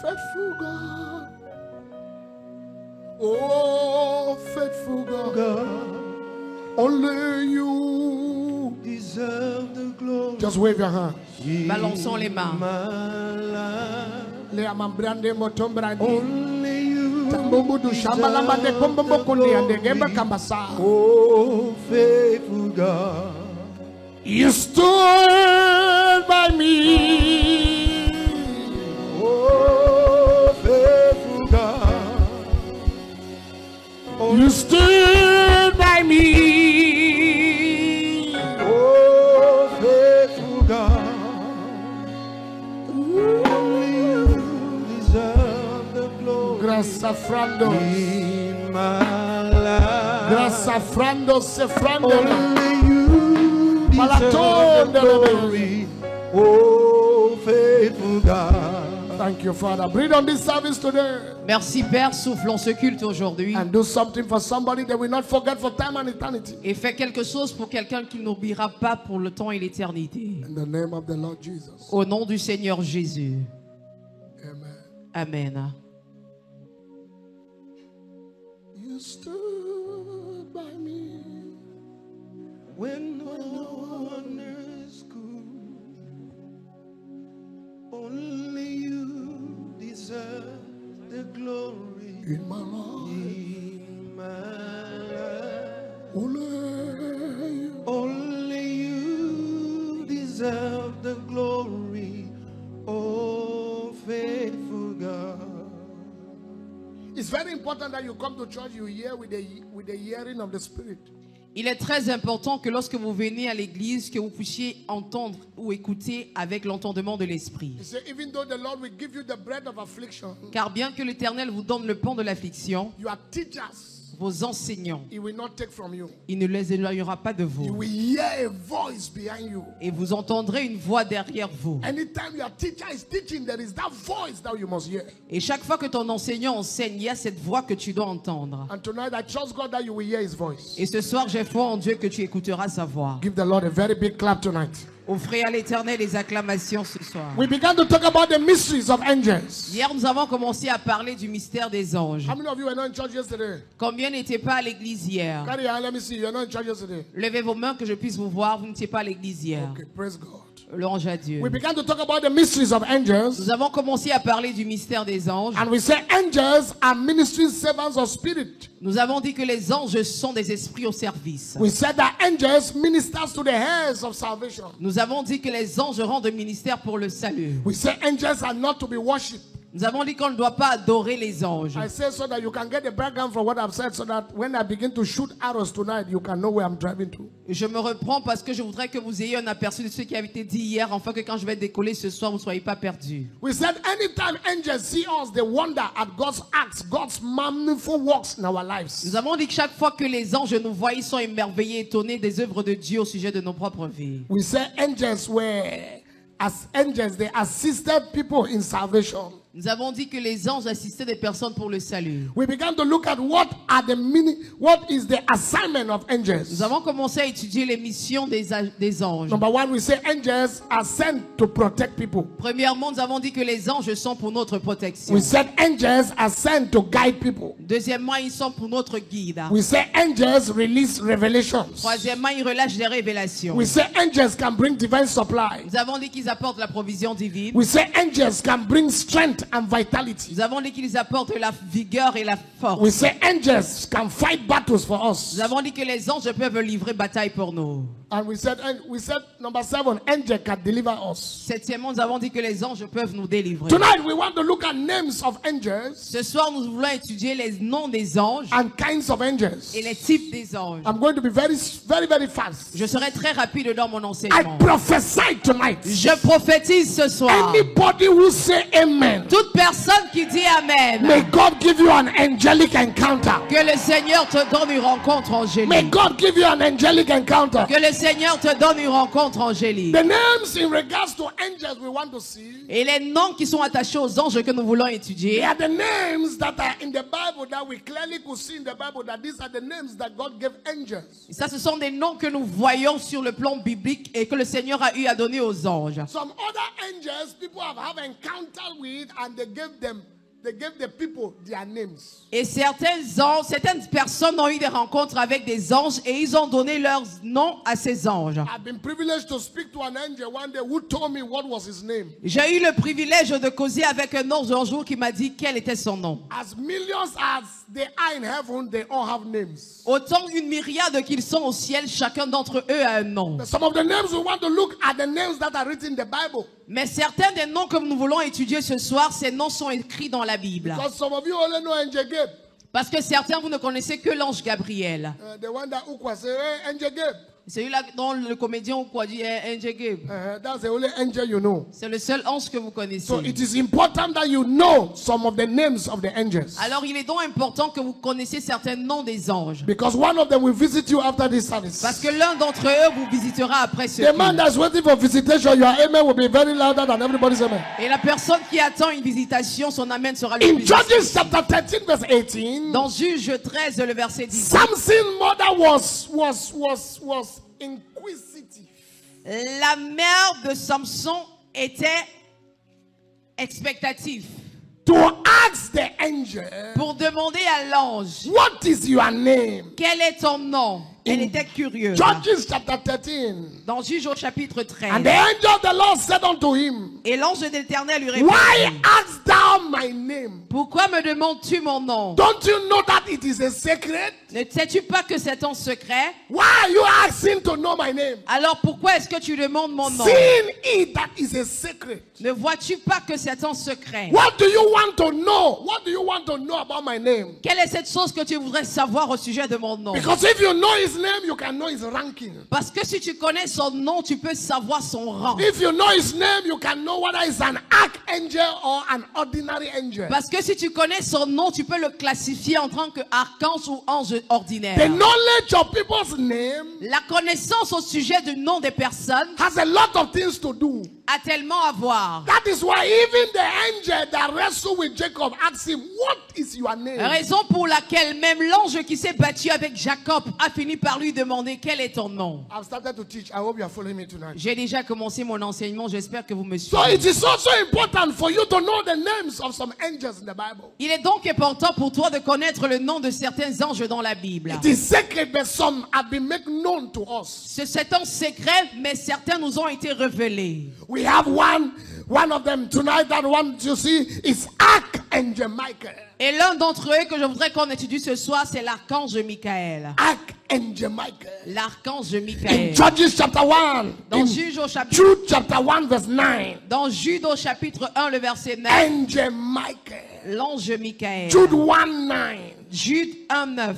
faithful God. Oh, faithful God. Only you deserve the glory. Just wave your hand. Balançons les mains. Le amambrande motombrandi. Only you Tambudu shambalamba de kombombo kundi ande gemba kambasa. oh faithful God. You stood by me. Oh faithful God. You stood by me. Oh faithful God. Only you deserve the glory. Graça frando. In my life. Graça frando se frando. Only you deserve the glory. Oh faithful God. Thank you, Father. Breathe on this service today. Merci Père, souffle en ce culte aujourd'hui. And do something for somebody that will not forget for time and eternity. Et fais quelque chose pour quelqu'un qui n'oubliera pas pour le temps et l'éternité. In the name of the Lord Jesus. Au nom du Seigneur Jésus. Amen. Amen. You stood by me. When no one else could, only you deserve the glory. In my life. In my life. Only Only you deserve the glory. Oh faithful God. It's very important that you come to church, you hear with the hearing of the Spirit. Il est très important que lorsque vous venez à l'église, que vous puissiez entendre ou écouter avec l'entendement de l'esprit. He said, even though the Lord will give you the bread of affliction, Car bien que l'Éternel vous donne le pain de l'affliction, your teachers, vos enseignants, He will not take from you. il ne les éloignera pas de You vous. will hear a voice behind you. Et vous entendrez une voix derrière vous. Anytime your teacher is teaching, there is that voice that you must hear. Et chaque fois que ton enseignant enseigne, il y a cette voix que tu dois entendre. And tonight I trust God that you will hear His voice. Et ce soir, j'ai foi en Dieu que tu écouteras sa voix. Give the Lord a very big clap tonight. Offrez à l'Éternel les acclamations ce soir. We began to talk about the mysteries of angels. Hier, nous avons commencé à parler du mystère des anges. How many of you were not in church yesterday? Combien n'étaient pas à l'église hier? Carry your hand, let me see. You were not in church yesterday. Levez vos mains que je puisse vous voir. Vous n'étiez pas à l'église hier. Okay, praise God. Louange à Dieu. We began to talk about the mysteries of angels. Nous avons commencé à parler du mystère des anges. And we say angels are ministry servants of spirit. Nous avons dit que les anges sont des esprits au service. We said that angels ministers to the heirs of salvation. Nous avons dit que les anges rendent ministère pour le salut. We say angels are not to be worshipped. Nous avons dit qu'on ne doit pas adorer les anges. I say so that you can get the background from what I've said, so that when I begin to shoot arrows tonight, you can know where I'm driving to. Je me reprends parce que je voudrais que vous ayez un aperçu de ce qui avait été dit hier, afin que quand je vais décoller ce soir, vous ne soyez pas perdus. We said anytime angels see us, they wonder at God's acts, God's manifold works in our lives. Nous avons dit que chaque fois que les anges nous voient, ils sont émerveillés, étonnés des œuvres de Dieu au sujet de nos propres vies. We say angels were, as angels, they assisted people in salvation. Nous avons dit que les anges assistaient des personnes pour le salut. We began to look at what is the assignment of angels. Nous avons commencé à étudier les missions des anges. Number one, we say angels are sent to protect people. Premièrement, nous avons dit que les anges sont pour notre protection. We said angels are sent to guide people. Deuxièmement, ils sont pour notre guide. We say angels release revelations. Troisièmement, ils relâchent des révélations. We say angels can bring divine supply. Nous avons dit qu'ils apportent la provision divine. We say angels can bring strength and vitality. Nous avons dit qu'ils apportent la vigueur et la force. We say angels can fight battles for us. Nous avons dit que les anges peuvent livrer bataille pour nous. And we said number 7, angel can deliver us. Septièmement, nous avons dit que les anges peuvent nous délivrer. Tonight we want to look at names of angels. Ce soir, nous voulons étudier les noms des anges And kinds of angels. et les types des anges. I'm going to be very fast. Je serai très rapide dans mon I enseignement. prophesy tonight. Je prophétise ce soir. Anybody who say amen, Toute personne qui dit Amen, may God give you an angelic encounter. que le Seigneur te donne une rencontre May angélique. God give you an angelic encounter. Que le Seigneur te donne une rencontre angélique. The names in regards to angels we want to see, Et les noms qui sont attachés aux anges que nous voulons étudier, they are the names that are in the Bible that we clearly could see in the Bible that these are the names that God gave angels. ça ce sont des noms que nous voyons sur le plan biblique et que le Seigneur a eu à donner aux anges. Some other angels people have encounter with and they gave the people their names. Et certaines personnes ont eu des rencontres avec des anges et ils ont donné leurs noms à ces anges. I've been privileged to speak to an angel one day who told me what was his name. J'ai eu le privilège de causer avec un ange un jour qui m'a dit quel était son nom. As millions as they are in heaven, they all have names. Autant une myriade qu'ils sont au ciel, chacun d'entre eux a un nom. But some of the names we want to look at the names that are written in the Bible. Mais certains des noms que nous voulons étudier ce soir, ces noms sont écrits dans la Bible. Because some of you only know Angel Gabe. Parce que certains, vous ne connaissez que l'ange Gabriel. The one that Ukwa say, hey, Angel Gabe. Celui-là dont le comédien ou quoi dit Angel Gabe. That's the only angel you know. C'est le seul ange que vous connaissez. So it is important that you know some of the names of the angels. Alors il est donc important que vous connaissiez certains noms des anges. Because one of them will visit you after this service. Parce que l'un d'entre eux vous visitera après ce The man culte. that's waiting for visitation, your amen will be very louder than everybody's amen. Et la personne qui attend une visitation, son amen sera le In plus Judges chapter 13 verse 18, Dans Juge 13, le verset 10. Samson's mother was inquisitive. La mère de Samson était expectative To ask the angel, pour demander à l'ange what is your name? quel est ton nom. Elle était curieuse. Judges chapter 13. Dans Juge au chapitre And 13. the angel of the Lord said unto him, Et l'ange de l'Éternel lui répondit: why ask thou my name? Pourquoi me demandes-tu mon nom? Don't you know that it is a secret? Ne sais-tu pas que c'est un secret? Why are you asking to know my name? Alors pourquoi est-ce que tu demandes mon nom? Seeing it that is a secret. Ne vois-tu pas que c'est un secret? What do you want to know? What do you want to know about my name? Quelle est cette chose que tu voudrais savoir au sujet de mon nom? Because if you know his name, you can know his ranking. Parce que si tu connais son nom, tu peux savoir son rang. If you know his name, you can know whether he's an archangel or an ordinary angel. Parce que si tu connais son nom, tu peux le classifier en tant qu'archange ou ange ordinaire. The knowledge of people's name La connaissance au sujet du nom des personnes has a lot of things to do. a tellement à voir. That is why even the angel that wrestled with Jacob asked him, what is your name? Raison pour laquelle même l'ange qui s'est battu avec Jacob a fini par lui demander quel est ton nom. I've started to teach. I hope you are following me tonight. J'ai déjà commencé mon enseignement, j'espère que vous me So suivez. it is also important for you to know the names of some angels in the Bible. Il est donc important pour toi de connaître le nom de certains anges dans la Bible. It is sacred, but some have been made known to us. C'est un secret, mais certains nous ont été révélés. We have one of them tonight. That one you see is Archangel Michael. Et l'un d'entre eux que je voudrais qu'on étudie ce soir, c'est l'archange Michael. Archangel Michael. L'archange In Michael. Judges chapter 1, Dans in Juge au chapitre, Jude chapter 1 verse 9, dans Jude au chapitre 1, le verset 9, Angel Michael. l'ange Michael. Jude 1:9. Jude 1, 9.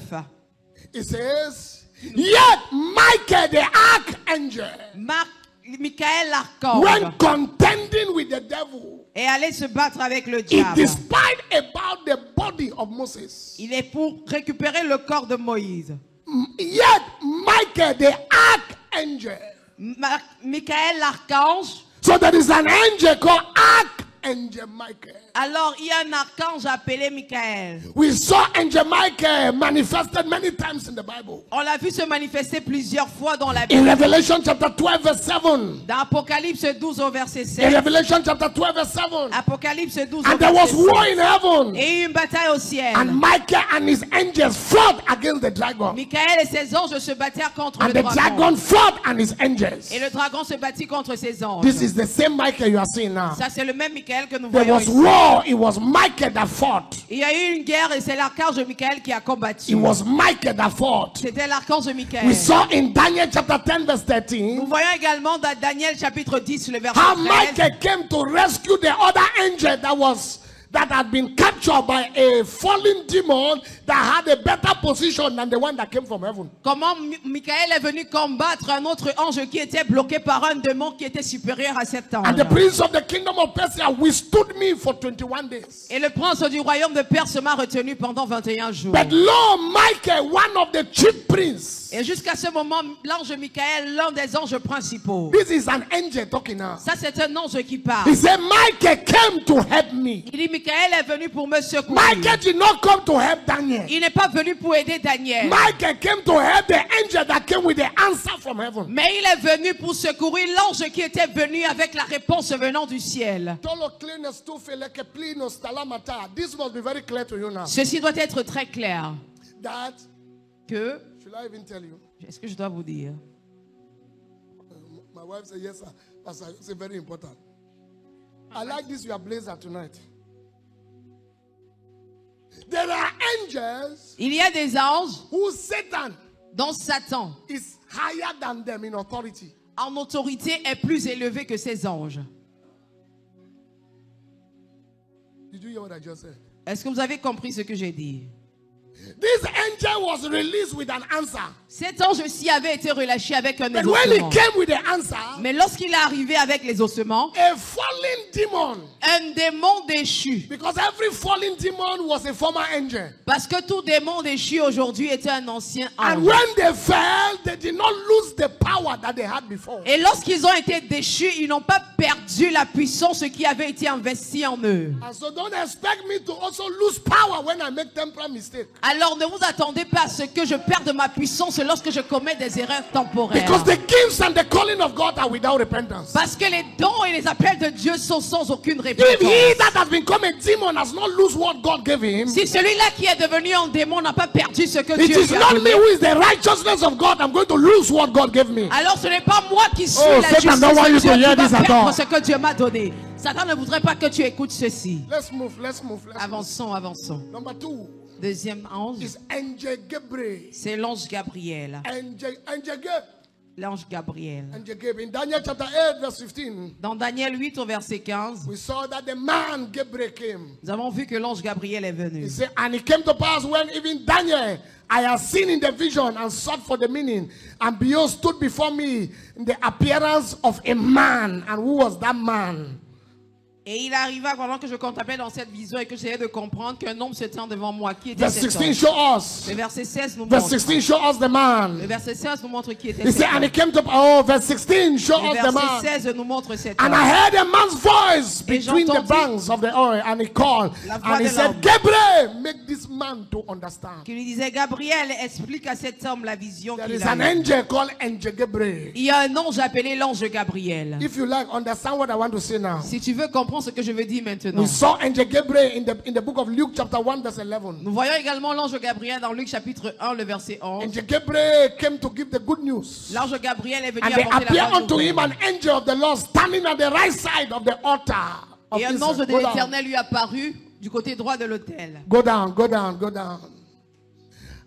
It says, yet Michael the archangel, Michael when l'archange contending with the devil, est allé se battre avec le it diable. despite about the body of Moses. Il est pour récupérer le corps de Moïse. Yet Michael the archangel. Michael l'archange. So there is an angel called Archangel Michael. Alors il y a un archange appelé Michael. We saw Angel Michael manifested many times in the Bible. On l'a vu se manifester plusieurs fois dans la In Bible. Revelation chapter 12 verse 7. Dans Apocalypse 12 au verset In 7. Revelation chapter 12 verse 7. Apocalypse 12 And au there was verset war 7. in heaven. Et il y a eu une bataille au ciel. And Michael and his angels fought against the dragon. Michael et ses anges se battirent contre And le the dragon. dragon fought and his angels. Et le dragon se battit contre ses anges. This is the same Michael you are seeing now. Ça c'est le même Michael que nous There voyons was ici. war. It was Michael that fought. Il y a eu une guerre et c'est l'archange Michael qui a combattu. It was Michael that fought. C'était l'archange Michael. We saw in Daniel chapter 10 verse Nous 13 voyons également dans Daniel chapitre 10 le verset how 13 Michael came to rescue the other angel that had been captured by a fallen demon that had a better position than the one that came from heaven. Comment Michael est venu combattre un autre ange qui était bloqué par un démon qui était supérieur à cet ange. And the prince of the kingdom of Persia withstood me for 21 days. Et le prince du royaume de Perse m'a retenu pendant 21 jours. But lo, Michael, one of the chief princes, Et jusqu'à ce moment, l'ange Michael, l'un des anges principaux. this is an angel talking now. Ça, c'est un ange qui He parle. said, Michael came to help me. Il dit, Michael est venu pour me secourir. Michael did not come to help Daniel. Il n'est pas venu pour aider Daniel. Michael came to help the angel that came with the answer from heaven. Mais il est venu pour secourir l'ange qui était venu avec la réponse venant du ciel. This must be very clear to you now. Ceci doit être très clair. That, Que, should I even tell you? est-ce que je dois vous dire? My wife said, yes, sir. Pastor, it's very important. I like this, your blazer tonight. There are angels Il y a des anges who Satan dont Satan, is higher than them in authority. en autorité, est plus élevé que ces anges. Did you hear what I just said? Est-ce que vous avez compris ce que j'ai dit? This angel was released with an answer. Cet ange-ci avait été relâché avec un But when he exaucement. came with the answer, Mais lorsqu'il est arrivé avec les ossements, a fallen demon, un démon déchu, because every fallen demon was a former angel. parce que tout démon déchu aujourd'hui était un ancien And ange. when they fell, they did not lose the power that they had before. Et lorsqu'ils ont été déchus, ils n'ont pas perdu la puissance qui avait été investie en eux. And so don't expect me to also lose power when I make temporal mistakes. Alors ne vous attendez pas à ce que je perde ma puissance lorsque je commets des erreurs temporaires. Because the gifts and the calling of God are without repentance. Parce que les dons et les appels de Dieu sont sans aucune If he repentance. that has become a demon has not lost what God gave him, Si celui-là qui est devenu un démon n'a pas perdu ce que it Dieu is lui a not me donné, who is the righteousness of God. I'm going to lose what God gave me. alors ce n'est pas moi qui suis Oh, la Satan justice don't want you de Dieu to qui hear va this at perdre all. ce que Dieu m'a donné. Satan ne voudrait pas que tu écoutes ceci. Let's move. Let's move. Avançons, avançons. Number 2 Deuxième ange, is Angel Gabriel. c'est l'ange Gabriel. Angel Gabriel. L'ange Gabriel. Angel Gabriel. In Daniel chapter 8, verse 15, Dans Daniel 8 au verset 15, we saw that the man Gabriel came. nous avons vu que l'ange Gabriel est venu. He said, and it came to pass when even Daniel I have seen in the vision and sought for the meaning, and behold stood before me in the appearance of a man. And who was that man? Et il arriva pendant que je contemplais dans cette vision et que j'essayais de comprendre qu'un homme se tient devant moi. Qui était Verse cet 16 homme? show us. Le verset 16 nous Verse montre. 16 show us the Le man. verset 16 nous montre qui était He cet said, and homme. it came to verse 16 show Le us the verset man. 16 nous montre cet And homme. I heard a man's voice Et between the j'entendis banks of the oil, and he called, la voix and he de said, l'homme. Gabriel, make this man to understand. Qui lui disait, Gabriel, explique à cet homme la vision There qu'il is an a eue. angel called Angel Gabriel. Il y a un ange appelé l'ange Gabriel. If you like, understand what I want to say now. Si tu veux comprendre ce que je veux dire maintenant. We saw Angel Gabriel in the book of Luke chapter 1 verse 11. Nous voyons également l'ange Gabriel dans Luc chapitre 1, le verset 11. Angel Gabriel came to give the good news. L'ange Gabriel est venu And there apporter appeared la bonne unto him nouvelle. an angel of the Lord standing at the right side of the altar. Of Et un Israel. ange de Go down. l'Éternel lui apparut du côté droit de l'autel. Go down, go down, go down.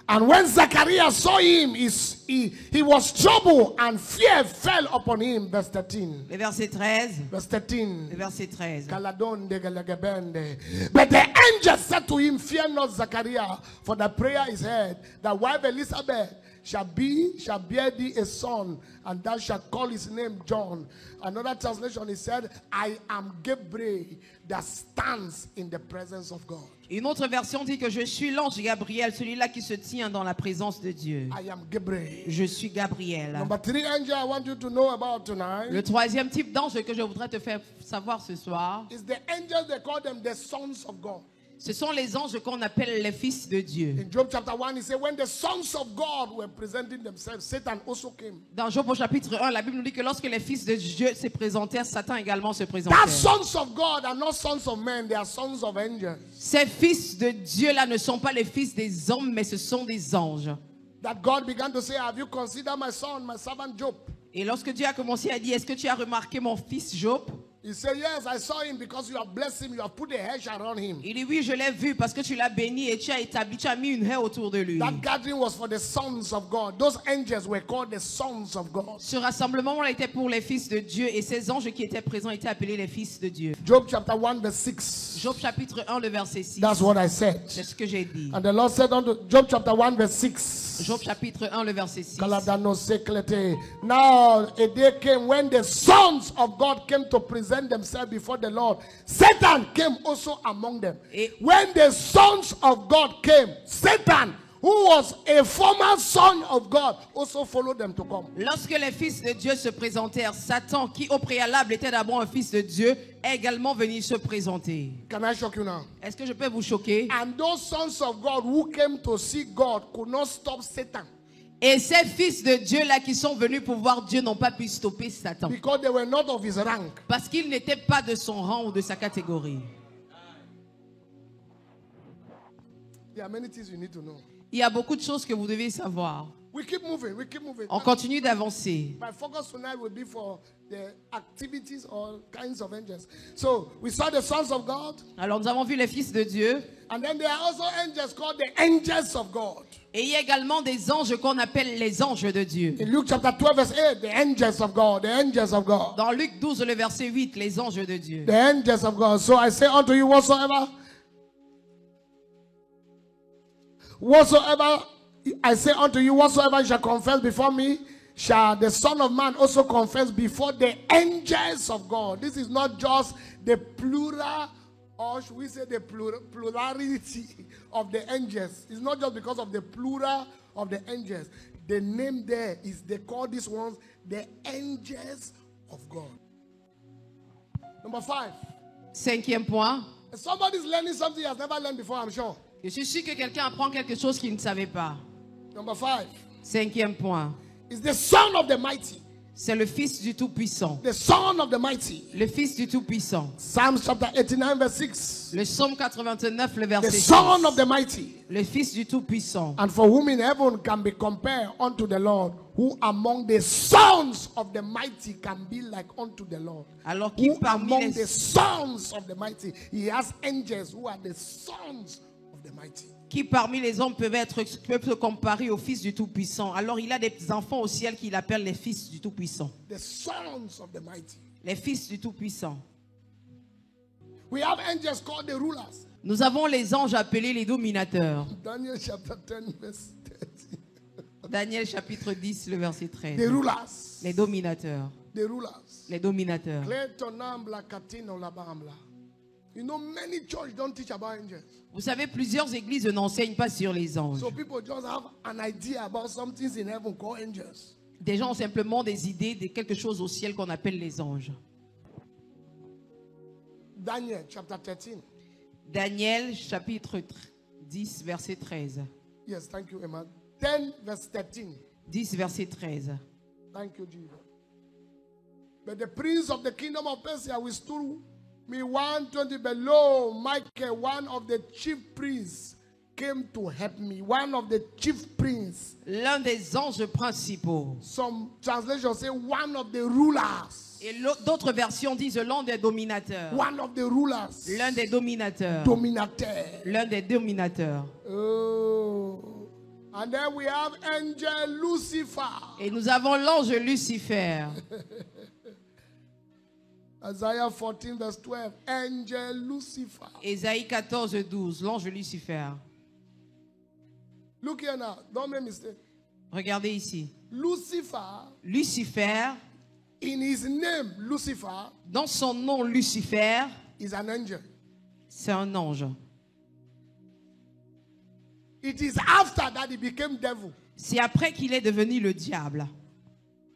And when Zachariah saw him, he was troubled and fear fell upon him. Verse 13. Le verset 13. Verse 13. Le verset 13. Galadonde, galagebende. But the angel said to him, fear not, Zachariah, for the prayer is heard. Thy wife Elizabeth shall bear thee a son, and thou shalt call his name John. Another translation, he said, I am Gabriel that stands in the presence of God. Une autre version dit que je suis l'ange Gabriel, celui-là qui se tient dans la présence de Dieu. I am Gabriel. Je suis Gabriel. Number 3 angel I want you to know about tonight Le troisième type d'ange que je voudrais te faire savoir ce soir, is the angels, they call them the sons of God. ce sont les anges qu'on appelle les fils de Dieu. In Job chapter 1, he said, when the sons of God were presenting themselves, Satan also came. Dans Job au chapitre 1, la Bible nous dit que lorsque les fils de Dieu se présentèrent, Satan également se That présentait. sons of God are not sons of men, they are sons of angels. Ces fils de Dieu-là ne sont pas les fils des hommes, mais ce sont des anges. That God began to say, have you considered my son, my servant Job? Et lorsque Dieu a commencé à dire, est-ce que tu as remarqué mon fils Job? He said, yes, I saw him because you have blessed him. You have put a hedge around him. Il dit oui, je l'ai vu parce que tu l'as béni et tu as mis une haie autour de lui. That gathering was for the sons of God. Those angels were called the sons of God. Ce rassemblement là était pour les fils de Dieu et ces anges qui étaient présents étaient appelés les fils de Dieu. Job chapter 1 verse 6. Job chapitre 1 le verset 6. That's what I said. C'est ce que j'ai dit. And the Lord said unto Job chapter 1 verse 6. Job chapitre 1 le verset 6. Now a day came when the sons of God came to present themselves before the Lord. Satan came also among them. When the sons of God came, Satan, who was a former son of God, also followed them to come. Lorsque les fils de Dieu se présentèrent, Satan, qui au préalable était d'abord un fils de Dieu, est également venu se présenter. Can I shock you now? Est-ce que je peux vous choquer? And those sons of God who came to see God could not stop Satan. Et ces fils de Dieu là qui sont venus pour voir Dieu n'ont pas pu stopper Satan. Because they were not of his rank. Parce qu'ils n'étaient pas de son rang ou de sa catégorie. There are many things you need to know. Il y a beaucoup de choses que vous devez savoir. We keep moving, we keep moving. On continue d'avancer. My focus tonight will be for the activities or kinds of angels. So we saw the sons of God. Alors nous avons vu les fils de Dieu. And then there are also angels called the angels of God. Et il y a également des anges qu'on appelle les anges de Dieu. In Luke chapter 12 verse 8, the angels of God, the angels of God. Dans Luc 12 le verset 8, les anges de Dieu. The angels of God. So I say unto you whatsoever I say unto you, whatsoever shall confess before me, shall the Son of Man also confess before the angels of God. This is not just the plural, or should we say the plurality of the angels. It's not just because of the plural of the angels. The name there is, they call these ones the angels of God. Number 5. Cinquième point. Somebody's learning something he has never learned before, I'm sure. Je suis sûr que quelqu'un apprend quelque chose qu'il ne savait pas. Number 5. Cinquième point. Is the Son of the Mighty. C'est le Fils du Tout-Puissant. The Son of the Mighty. Le Fils du Tout-Puissant. Psalms chapter 89 verse 6. Le Psaume 89, le The verset 6. Son of the Mighty. Le Fils du Tout-Puissant. And for whom in heaven can be compared unto the Lord, who among the sons of the mighty can be like unto the Lord. Alors qui Who parmi among les... the sons of the mighty, he has angels who are the sons of the mighty. Qui parmi les hommes peuvent se comparer au Fils du Tout-Puissant. Alors il a des enfants au ciel qu'il appelle les fils du Tout-Puissant. The sons of the mighty. Les fils du Tout-Puissant. We have angels called the rulers. Nous avons les anges appelés les dominateurs. Daniel chapter 10 verse 13. Daniel chapitre 10, le verset 13. The rulers. Les dominateurs. The rulers. Les dominateurs. You know, many churches don't teach about angels. Vous savez, plusieurs églises n'enseignent pas sur les anges. So people just have an idea about some things in heaven called angels. Des gens ont simplement des idées de quelque chose au ciel qu'on appelle les anges. Daniel chapter 13. Daniel chapitre 10, verset 13. Yes, thank you, Emma. 10 verse 13. 10, verset 13. Thank you, Jesus. But the prince of the kingdom of Persia withstood me 120 below. Michael, one of the chief priests, came to help me. One of the chief priests. L'un des anges principaux. Some translations say one of the rulers. Et d'autres versions disent l'un des dominateurs. One of the rulers. L'un des dominateurs. Dominateur. L'un des dominateurs. Oh. And then we have angel Lucifer. Et nous avons l'ange Lucifer. Isaiah 14 verse 12. Angel Lucifer. Ésaïe 14, 12. L'ange Lucifer. Look here now. Don't make mistake. Regardez ici. Lucifer. Lucifer. In his name, Lucifer. Dans son nom, Lucifer. Is an angel. C'est un ange. It is after that he became devil. C'est après qu'il est devenu le diable.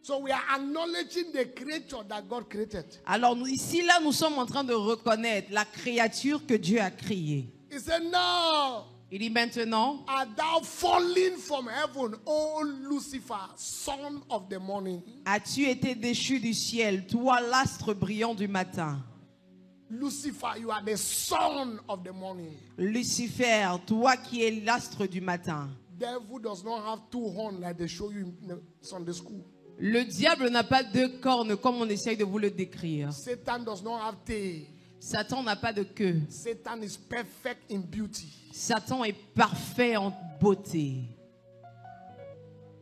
So we are acknowledging the creature that God created. Alors ici, là, nous sommes en train de reconnaître la créature que Dieu a créée. He said, "No, Il dit maintenant, art thou fallen from heaven, O Lucifer, son of the morning." as-tu été déchu du ciel, toi l'astre brillant du matin? Lucifer, you are the son of the morning. Lucifer, toi qui es l'astre du matin. Devil does not have two horns like they show you in Sunday school. Le diable n'a pas deux cornes comme on essaye de vous le décrire. Satan does not have tail. Satan n'a pas de queue. Satan is perfect in beauty. Satan est parfait en beauté.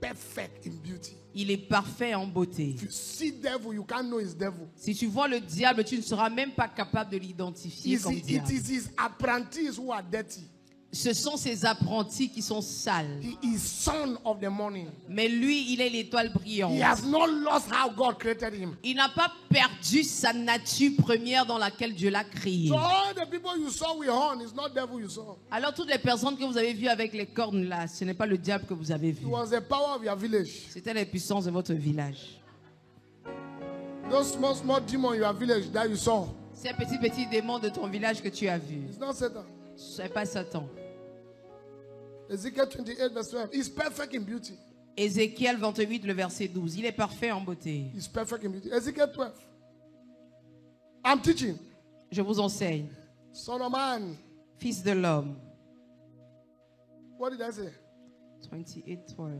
Perfect in beauty. Il est parfait en beauté. If you see devil, you can't know it's devil. Si tu vois le diable, tu ne seras même pas capable de l'identifier comme It diable. is his apprentices who are dirty. Ce sont ses apprentis qui sont sales. He is son of the morning. Mais lui, il est l'étoile brillante. He has not lost how God created him. Il n'a pas perdu sa nature première dans laquelle Dieu l'a créé. So all the people you saw with horn is not devil you saw. Alors toutes les personnes que vous avez vues avec les cornes là, ce n'est pas le diable que vous avez It vu. was the power of your village. C'était les puissances de votre village. Those small demons in your village that you saw. Ces petits démons de ton village que tu as vus, It's not Satan. ce n'est pas Satan. Ezekiel 28 verse 12. He's perfect in beauty. Ézéchiel 28, le verset 12. Il est parfait en beauté. He's perfect in beauty. Ezekiel 12. I'm teaching. Je vous enseigne. Son of man. Fils de l'homme. What did I say? 28, 12.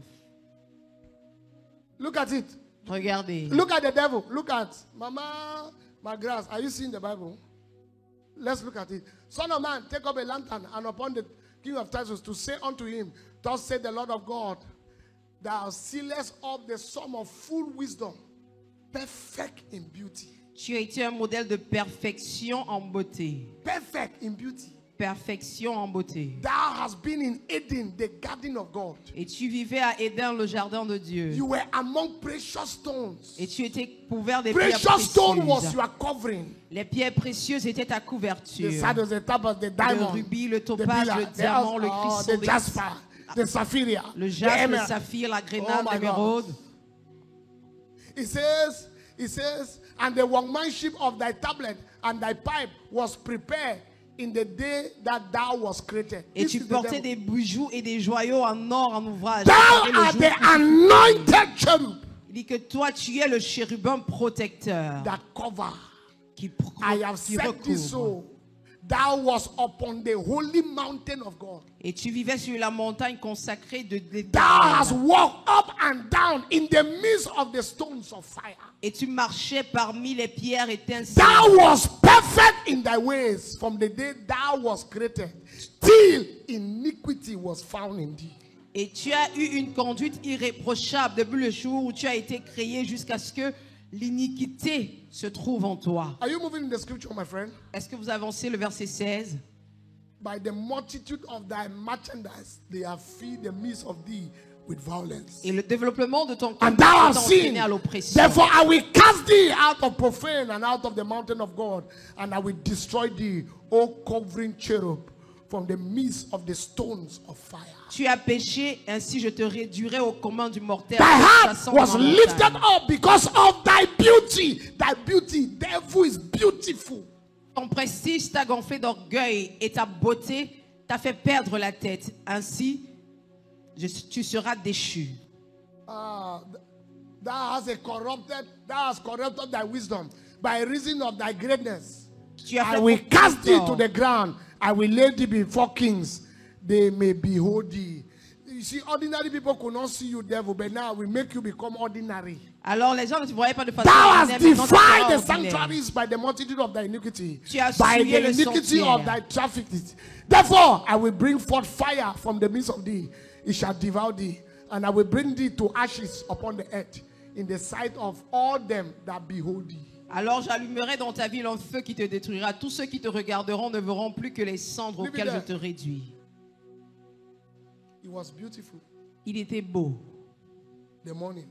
Look at it. Regardez. Look at the devil. Look at Mama Magras. Are you seeing the Bible? Let's look at it. Son of man, take up a lantern and upon the king of Tarsus to say unto him, thus said the Lord of God, thou sealest up the sum of full wisdom, perfect in beauty. Tu as été un modèle de perfection en beauté. Perfect in beauty. Perfection en beauté. Thou hast been in Eden, the garden of God. Et tu vivais à Éden, le jardin de Dieu. You were among precious stones. Et tu étais couvert des pierres Precious stone was précieuses. your covering. Les pierres précieuses étaient ta The couverture. saddles, the tapas, the Le diamond, rubis, le the topaz, billah, le the diamant, le the chrysomètre, jasper, the sapphire, le the jaspe, le emerald. saphir, la grenade, Oh my l'émeraude. It says, and the workmanship of thy tablet and thy pipe was prepared in the day that thou was created. Et This tu is the portais devil. des bijoux et des joyaux en or, en ouvrage. Thou préparés le art jour the où tu fus anointed cherub Il dit que toi, tu es le chérubin protecteur that cover. qui I have qui said recouvre. this so. Thou was upon the holy mountain of God. Et tu vivais sur la montagne consacrée de Thou hast l'Éternel. walked up and down in the midst of the stones of fire. Et tu marchais parmi les pierres étincelantes. Thou was perfect in thy ways from the day thou was created, till iniquity was found in thee. Et tu as eu une conduite irréprochable depuis le jour où tu as été créé jusqu'à ce que l'iniquité se trouve en toi. Are you moving in the scripture, my friend? Est-ce que vous avancez le verset 16? By the multitude of thy merchandise, they have filled the midst of thee with violence. Et le développement de ton And commerce thou t'a hast seen, entraîné à l'oppression. therefore I will cast thee out of profane and out of the mountain of God, and I will destroy thee, O covering cherub, from the midst of the stones of fire. Tu as péché, ainsi je te réduirai au commun du mortel. Thy heart chassant was dans la lifted montagne. up because of thy beauty. Thy beauty, devil is beautiful. Ton prestige t'a gonflé d'orgueil et ta beauté t'a fait perdre la tête. Ainsi, tu seras déchu. Thou hast corrupted thy wisdom by reason of thy greatness. Tu as I fait will beaucoup cast de thee tort. to the ground. I will lay thee before kings. They may behold thee. You see, ordinary people could not see you, devil, but now we make you become ordinary. Alors les gens ne te voyaient pas de façon Thou hast ordinaire, maintenant tu defied seras the ordinaire. sanctuaries by the multitude of thy iniquity, Tu as by souillé the le iniquity sanctuaire. of thy traffic. Therefore, I will bring forth fire from the midst of thee. It shall devour thee, and I will bring thee to ashes upon the earth in the sight of all them that behold thee. Alors j'allumerai dans ta ville un feu qui te détruira. Tous ceux qui te regarderont ne verront plus que les cendres Leave it auxquelles je there. te réduis. It was beautiful, Il était beau, the morning.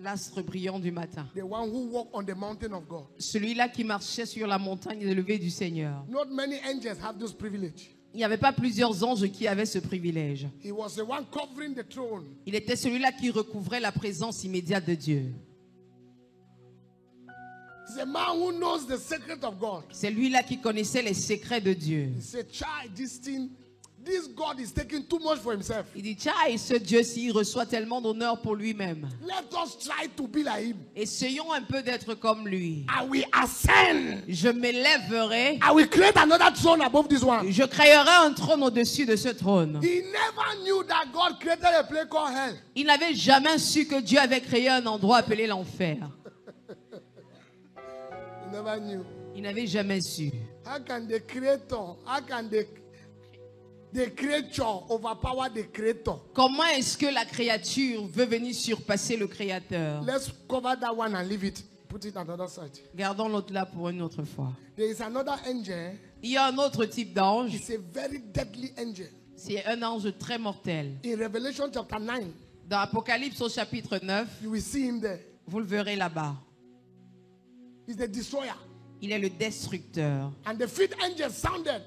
l'astre brillant du matin. The one who walked on the mountain of God. Celui-là qui marchait sur la montagne élevée du Seigneur. Not many angels have this privilege. Il n'y avait pas plusieurs anges qui avaient ce privilège. He was the one covering the throne. Il était celui-là qui recouvrait la présence immédiate de Dieu. He's a man who knows the secret of God. C'est lui-là qui connaissait les secrets de Dieu. He said, child, this God is taking too much for himself. Il dit, tiens, et ce Dieu-ci reçoit tellement d'honneur pour lui-même. Let us try to be like him. Essayons un peu d'être comme lui. I will ascend. Je m'élèverai. I will create another throne above this one. Je créerai un trône au-dessus de ce trône. He never knew that God created a place called hell. Il n'avait jamais su que Dieu avait créé un endroit appelé l'enfer. He never knew. Il n'avait jamais su. How can the creator, how can the creature overpower the creator? Comment est-ce que la créature veut venir surpasser le créateur? Let's cover that one and leave it. Put it on the other side. Gardons l'autre là pour une autre fois. There is another angel. Il y a un autre type d'ange. It's a very deadly angel. C'est un ange très mortel. In Revelation chapter 9, Dans Apocalypse au chapitre 9, you will see him there. vous le verrez là-bas. He's the destroyer. Il est le destructeur. And the fifth angel sounded,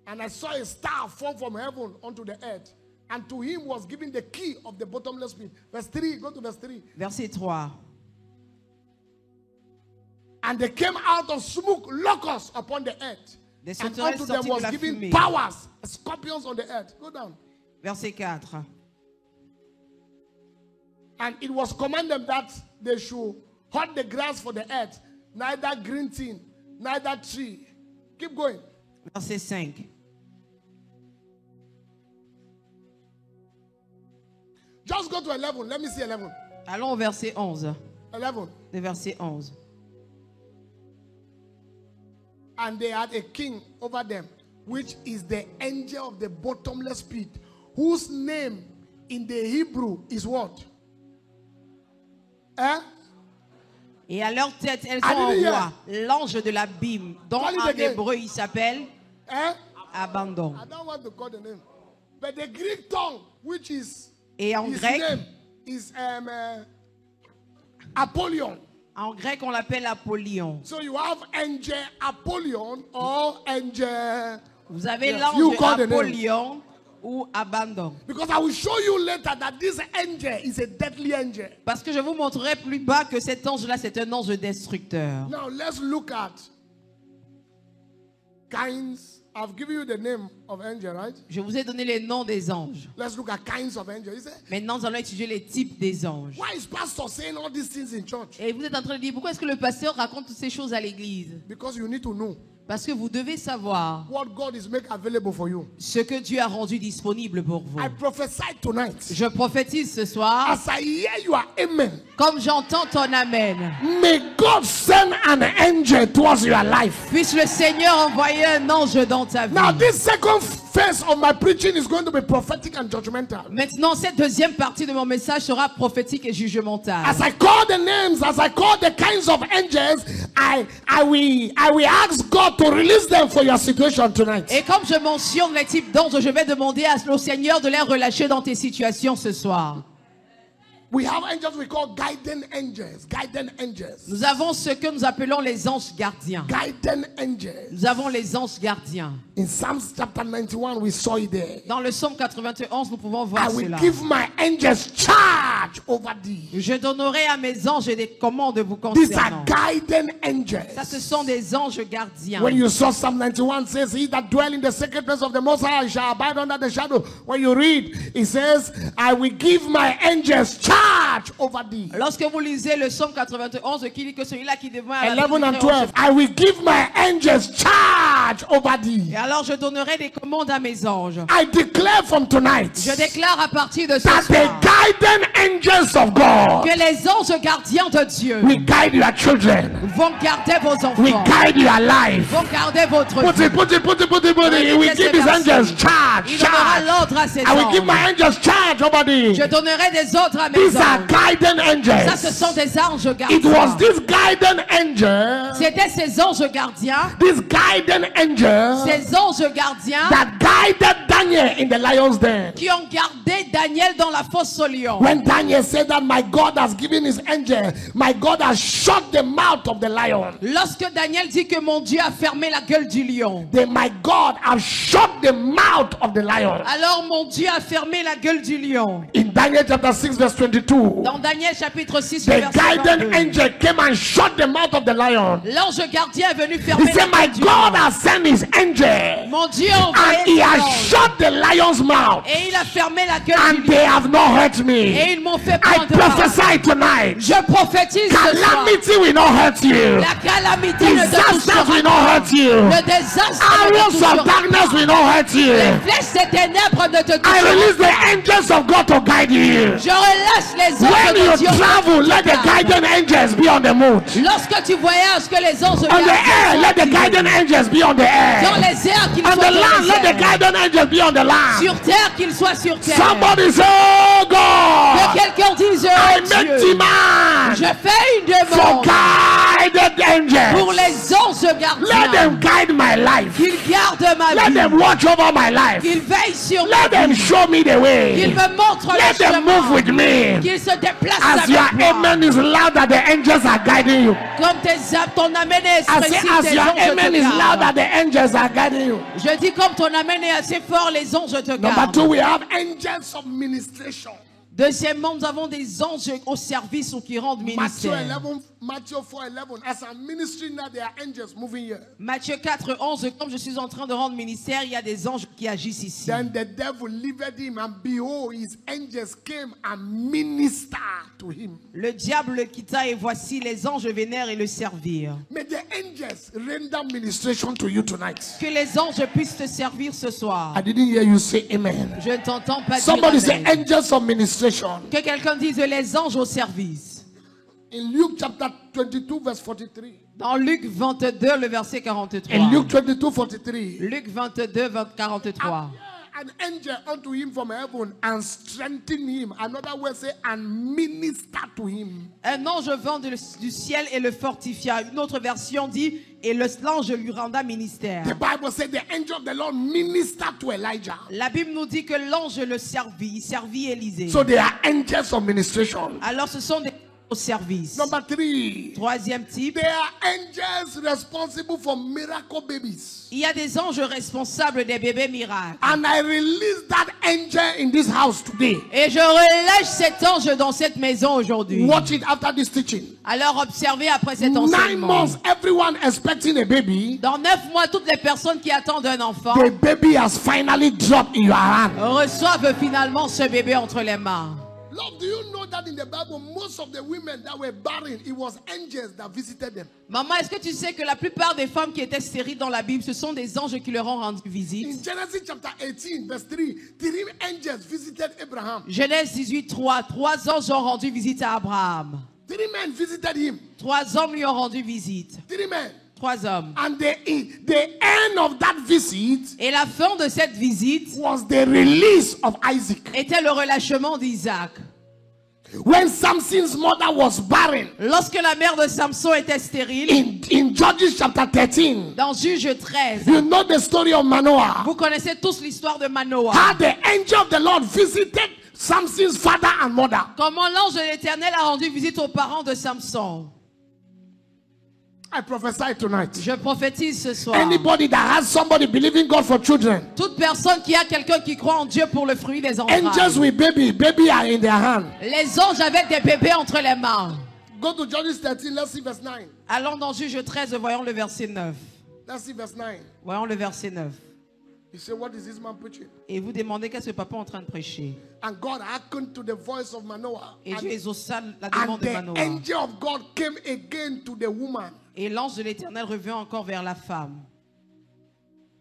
and I saw a star fall from heaven onto the earth. And to him was given the key of the bottomless pit. Verse 3, go to verse 3. Verset 3. And they came out of smoke locusts upon the earth. Des And sauterelles unto them sorties de was la given fumée. powers, scorpions on the earth. Go down. Verset 4. And it was commanded that they should cut the grass for the earth, neither green thing, neither tree. Keep going. Verset 5. Just go to 11. Let me see 11. Allons au verset 11. 11. Le verset 11. And they had a king over them, which is the angel of the bottomless pit, whose name in the Hebrew is what? Eh? Et à leur tête, elles I ont didn't un hear. roi, l'ange de l'abîme, dont Call it en again. hébreu il s'appelle Eh? Abandon. I don't want to call the name. But the Greek tongue, which is Et en his grec, name, is Apollyon. en grec on l'appelle Apollyon. So you have angel Apollyon or angel. Vous avez Yes, l'ange you call the name. Apollyon ou Abandon. Because I will show you later that this angel is a deadly angel. Parce que je vous montrerai plus bas que cet ange-là, c'est un ange destructeur. Now let's look at kinds. I've given you the name of angel, right? Je vous ai donné les noms des anges. Let's look at kinds of angels. You say, Maintenant, nous allons étudier les types des anges. why is pastor saying all these things in church? Et vous êtes en train de dire, pourquoi est-ce que le pasteur raconte toutes ces choses à l'église? Because you need to know Parce que vous devez savoir what God is making available for you. ce que Dieu a rendu disponible pour vous. I prophesy tonight. Je prophétise ce soir, As I hear your amen, comme j'entends ton amen. may God send an angel towards your life. Puisse le Seigneur envoyer un ange dans ta vie. Now, this second phase of my preaching is going to be prophetic and judgmental. Maintenant, cette deuxième partie de mon message sera prophétique et jugementale. As I call the names, as I call the kinds of angels, I will ask God to release them for your situation tonight. Et comme je mentionne les types d'anges, je vais demander au Seigneur de les relâcher dans tes situations ce soir. We have angels we call guiding angels. Guiding angels. Nous avons ce que nous appelons les anges gardiens. Guiding angels. Nous avons les anges gardiens. In Psalms chapter 91, we saw it there. Dans le psaume 91, nous pouvons voir I will cela. give my angels charge over thee. Je donnerai à mes anges des commandes vous These are concernant. guiding angels. Ça, ce sont des anges gardiens. When you saw Psalm 91 says, he that dwell in the secret place of the Most High shall abide under the shadow. When you read, it says, I will give my angels charge over thee. Lorsque vous lisez le psaume 91, qui dit que celui-là qui demeure à 11 and 12, I will give my angels charge over thee. Et alors je donnerai des commandes à mes anges. I declare from tonight Je déclare à partir de ce that the soir guiding angels of God que les anges gardiens de Dieu will guide your children, vont garder vos will enfants, guide your life. vont garder votre Put vie. it, put it, put it, put it, put it. He will give his angels charge, Il donnera charge. l'ordre à ses I will give anges. my angels charge over thee. Je donnerai des ordres à mes These are anges. guiding Ça, ce angels. sont des anges It was gardiens. this guiding angel, C'était ces anges gardiens, this guiding angel ces anges gardiens that guided Daniel in the lion's den. qui ont gardé Daniel dans la fosse au lion. When Daniel said that my God has given his angel, my God has shut the mouth of the lion. Lorsque Daniel dit que mon Dieu a fermé la gueule du lion, Then my God has shut the mouth of the lion. alors mon Dieu a fermé la gueule du lion. In Daniel chapter 6 verse 22. Dans Daniel chapitre 6, The verset guiding 22. angel came and shut the mouth of the lion. L'ange gardien est venu He fermer said, la my bouche du God lion. has sent his angel. Mon Dieu a envoyé And he son has ange. shut the lion's mouth. Et il a fermé la gueule And du they lion. have not hurt Et me. ils m'ont fait I prendre de mal. prophesy tonight. Je prophétise ce soir. Calamity will not hurt you. La calamité ne te Disasters touchera will not pas. hurt you. Le désastre ne te Arrows of touchera darkness pas. will not hurt you. Les flèches des ténèbres ne te I toucheront release the pas. angels of God to guide you. Je relâche les When anges de you Dieu. travel, let the guiding angels be on the move. Lorsque tu voyages, que les anges On the gardiens air, soient let the activés. guiding angels be on the Dans air. les airs, qu'ils On soient the dans land, les let the airs. guiding angels be on the land. Sur terre, qu'ils soient sur terre. Somebody say, oh Que God, quelqu'un dise, I oh make Dieu, demand je fais une for demande guided pour angels. les anges Let gardiens. them guide my life. Qu'ils gardent ma Let vie. them watch over my life. Qu'ils veillent sur Let ma them vie. show me the Qu'ils way. me montrent Let le them move chemin. with me. Qu'ils se déplacent As your avec moi. amen is loud that the angels are guiding you. Comme ton amen est I say, expressif, as tes your anges amen te is loud that gardent. the angels are guiding you. Je dis comme ton amen est assez fort, les anges te Number gardent. 2, we have angels of ministration. Deuxièmement, nous avons des anges au service ou qui rendent Matthew ministère. 11, Matthew 4:11. As I'm ministering now, there are angels moving here. Matthieu 4, 11, comme je suis en train de rendre ministère, il y a des anges qui agissent ici. Then the devil delivered him, and behold, his angels came and ministered to him. Le diable le quitta et voici les anges vénèrent et le servirent. May the angels render ministration to you tonight. Que les anges puissent te servir ce soir. I didn't hear you say amen. Je ne t'entends pas dire Somebody say amen. angels of ministration. Que quelqu'un dise les anges au service. In Luke chapter 22, verse 43. Dans Luc 22, le verset 43. In Luke 22, 43. Luc 22, 43. An angel unto him from heaven and strengthen him. Another way say, and minister to him. Un ange vint du ciel et le fortifia. Une autre version dit, et l'ange lui renda ministère. The Bible said the angel of the Lord ministered to Elijah. La Bible nous dit que l'ange le servit. Il servit Élisée. So they are angels of ministration. Alors ce sont des au service. Number 3. Troisième type, They are angels responsible for miracle babies. il y a des anges responsables des bébés miracles. And I release that angel in this house today. Et je relâche cet ange dans cette maison aujourd'hui. Watch it after this teaching. Alors observez après cet 9 enseignement. months, everyone expecting a baby. Dans 9 mois, toutes les personnes qui attendent un enfant The baby has finally dropped in your hand. reçoivent finalement ce bébé entre les mains. Love, do you know that in the Bible, most of the women that were barren, it was angels that visited them. Maman, est-ce que tu sais que la plupart des femmes qui étaient stériles dans la Bible, ce sont des anges qui leur ont rendu In visite? Genesis chapter 18, verse 3, 3 angels visited Abraham. Genèse 18, 3. 3 anges ont rendu visite à Abraham. 3 men visited him. 3 hommes lui ont rendu visite. 3 men. 3 hommes. And the end of that visit Et la fin de cette visite was the release of Isaac. était le relâchement d'Isaac. When Samson's mother was barren, Lorsque la mère de Samson était stérile, in Judges chapter 13, dans Juge 13, you know the story of Manoah. vous connaissez tous l'histoire de Manoah. How the angel of the Lord visited Samson's father and mother. Comment l'ange de l'Éternel a rendu visite aux parents de Samson. I prophesy tonight. Je prophétise ce soir. Anybody that has somebody believing God for children, Toute personne qui a quelqu'un qui croit en Dieu pour le fruit des angels entrailles. with baby are in their hand. Les anges avec des bébés entre les mains. Go to Judges 13, let's see verse 9. Allons dans Juge 13, voyons le verset 9. Let's see verse 9. Voyons le verset 9. You say, what is this man preaching? Et vous demandez qu'est-ce que papa est en train de prêcher. And God hearkened to the voice of Manoah. Et Dieu And, exauça la and demande de the Manoah. angel of God came again to the woman. Et l'ange de l'Éternel revint encore vers la femme.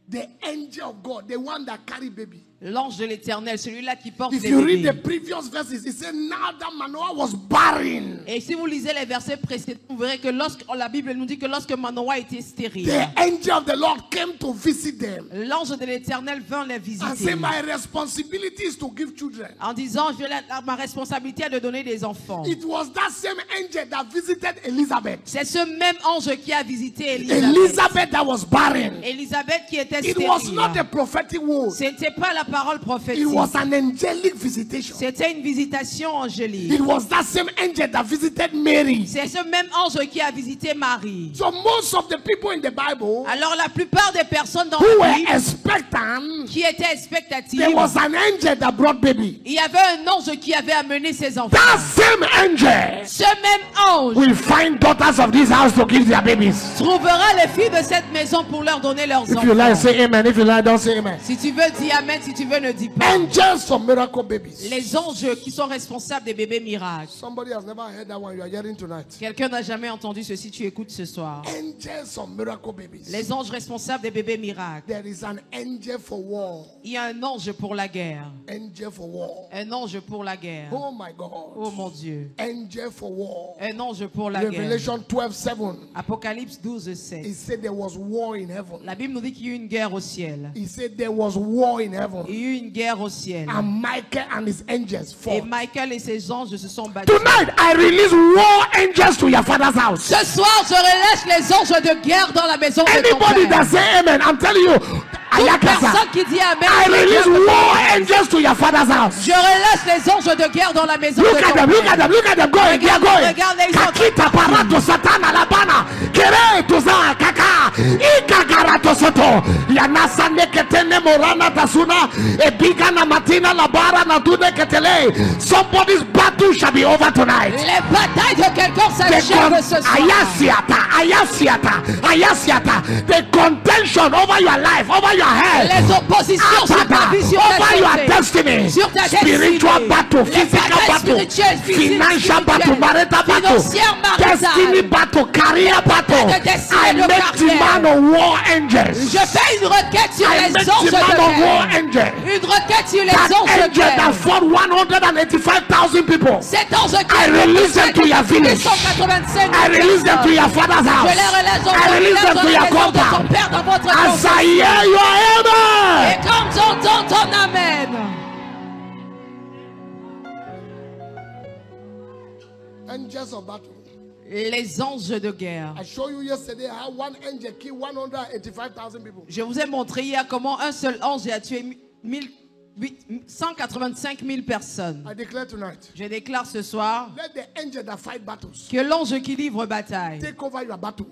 The angel of God, the one that carried baby. L'ange de l'Éternel, celui-là qui porte If les you read bébés. the previous verses, it said now that Manoah was barren, Et si vous lisez les versets précédents, vous verrez que lorsque la Bible nous dit que lorsque Manoah était stérile, the angel of the Lord came to visit them l'ange de l'Éternel vint les and visiter. said, my responsibility is to give children. En disant, ma responsabilité est de donner des enfants. It was that same angel that visited Elizabeth. C'est ce même ange qui a visité Élisabeth. Elizabeth that was barren. Élisabeth qui était It stérile. was not a prophetic word. Ce n'était pas la parole It prophétique. was an angelic visitation. C'était une visitation angélique. It was that same angel that visited Mary. C'est ce même ange qui a visité Marie. So most of the people in the Bible Alors la plupart des personnes dans who la were Bible expectant, qui était expectative, there was an angel that brought baby. il y avait un ange qui avait amené ses enfants. That same angel Ce même ange will find daughters of this house to give their babies. trouvera les filles de cette maison pour leur donner leurs If you like, enfants. say amen. If you like, don't say amen. Si tu veux, dis amen. Si tu veux, ne dis pas. Angels of miracle babies. Les anges qui sont responsables des bébés miracles. Somebody has never heard that one. You are hearing tonight. Quelqu'un n'a jamais entendu ceci, tu écoutes ce soir. Angels of miracle babies. Les anges responsables des bébés miracles. There is an angel for war. Il y a un ange pour la guerre. Angel for war. Un ange pour la guerre. Oh my God. Oh mon Dieu. Angel for war. Un ange pour la guerre. Revelation 12:7. Apocalypse 12, He 7. said there was war in heaven. La Bible nous dit qu'il y a eu une guerre au ciel. He said there was war in heaven. Il y a eu une guerre au ciel. And Michael and his angels Et fought. Michael et ses anges se sont battus. Tonight, I release war angels to your father's house. Ce soir, je relâche les anges de guerre dans la maison de ton Anybody père. that say amen, I'm telling you, Toute Ayakasa, personne qui dit amen, I release war angels to your father's house. je relâche les anges de guerre dans la maison Look de at ton them, look at père. them, look at them going, they are going. Regarde les autres. Kakita parato satana labana, kere tuza kaka, ikagarato soto, yanasa neketene morana tasuna, ebigana matina labara natune ketele. Somebody's battle shall be over tonight. Les batailles de quelqu'un s'achèvent ce soir. Ayasiata, the contention over your life, over your health, Les oppositions sur ta vie, sur ta over your santé, destiny, sur ta spiritual destinée, battle, les physical batailles battle, spirituelles, physiques, financial battle, spirituelles, marital battle, financières, maritales, destiny battle, career battle. de destinée, I de make carrière. demand on war angels. Je fais une requête sur I les make anges de demand on war guerre. angels. Une requête sur les That anges de angel that guerre. fought 185,000 people. Cet ange qui I release them to your village. 185 I release them to your father's Je house. les relâche dans I release them to your la maison de ton compound. père, dans votre As maison. I hear your amen. Et quand j'entends ton amen, Angels of battle. les anges de guerre. I showed you yesterday how one angel killed 185,000 people. Je vous ai montré hier comment un seul ange a tué 185 000 personnes. I declare tonight, Je déclare ce soir let the angel that fight battles que l'ange qui livre bataille take over your battle.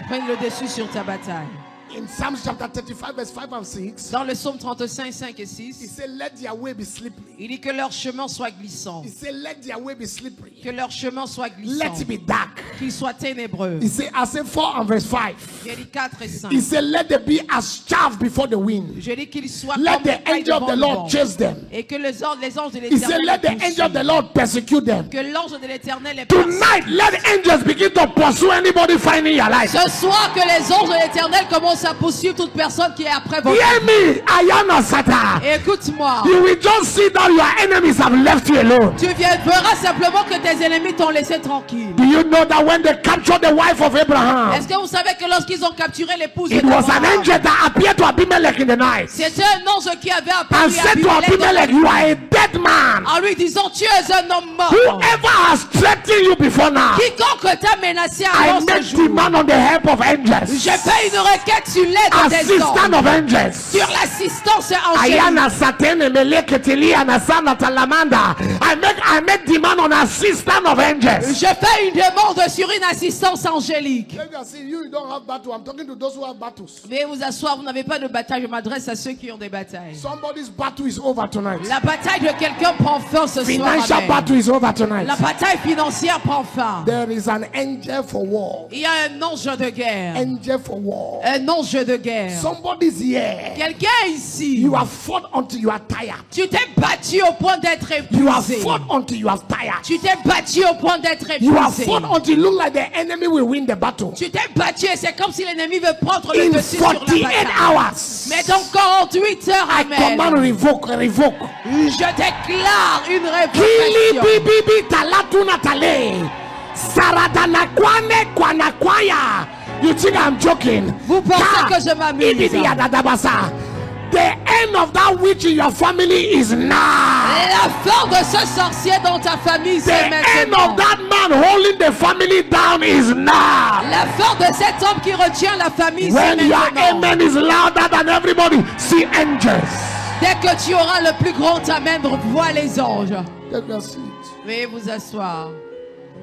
prenne le dessus sur ta bataille. In Psalms chapter 35, verse 5 and 6, Dans le psaume 35, 5 et he 6, said, let their way be slippery. il dit que leur chemin soit glissant. He said, let their way be slippery. Que leur chemin soit glissant. Let it be dark. Qu'il soit ténébreux. He said, I said 4 and verse 5. J'ai dit 4 et 5. He said, let them be as chaff before the wind. Je dis qu'ils soient Let comme the les pailles angel of devant the le Lord vent. chase them. Et que les anges de He said, l'éternel let the les angel of the poursuivent. Lord persecute them. Que l'ange de l'éternel les poursuive. Tonight, let angels begin to pursue anybody finding your life. Ce soir, que les anges de l'éternel commencent à poursuivre toute personne qui est après votre Hear me, Ayana Sata. Écoute-moi. You will just see that your enemies have left you alone. Tu verras simplement que tes ennemis t'ont laissé tranquille. Do you know that when they captured the wife of Abraham, Est-ce que vous savez que lorsqu'ils ont capturé l'épouse it was an d'Abraham, angel that appeared to Abimelech in the night c'était un ange qui avait and apparu à said to Abimelech Abimelech, you are a dead man. en lui disant tu es un homme mort. Whoever has threatened you before now, Quiconque t'a menacé I avant ce make jour, demand on the help of angels. je fais une requête sur l'aide des Assistant anges, of angels. sur l'assistance angélique. Ayana Satene Meleketili Anasana Talamanda. I make demand on assistant of angels. Je fais une demande sur une assistance angélique. Maybe I see you don't have battle. I'm talking to those who have battles. Veuillez vous asseoir, vous n'avez pas de bataille. Je m'adresse à ceux qui ont des batailles. Somebody's battle is over tonight. La bataille de quelqu'un prend fin ce soir. Financial Amen. battle is over tonight. La bataille financière prend fin. There is an angel for war. Il y a un ange de guerre. Angel for war. Un ange de guerre. Somebody's here. Quelqu'un ici. You have fought until you are tired. Tu t'es battu au point d'être You have épuisé. fought until you are tired. Tu t'es battu au point d'être You have épuisé. fought until it look like the enemy will win the battle. Tu t'es battu et c'est comme si l'ennemi veut prendre le In dessus sur la 48 bataille. hours, Mais dans 48 heures, I command amen. revoke. Je déclare une Kili révocation. bibi talatuna tale. Saradana kwane kwana kwaya. You think I'm joking? Vous pensez Ka, que je m'amuse? ibidi ya dadabasa. The end of that witch in your family is now. La fin de ce sorcier dans ta famille, The c'est end maintenant. of that man holding the family down is now. La fin de cet homme qui retient la famille, c'est When your maintenant. amen is louder than everybody, see angels. Dès que tu auras le plus grand amen, vois les anges. Take your seat. Veuillez vous asseoir.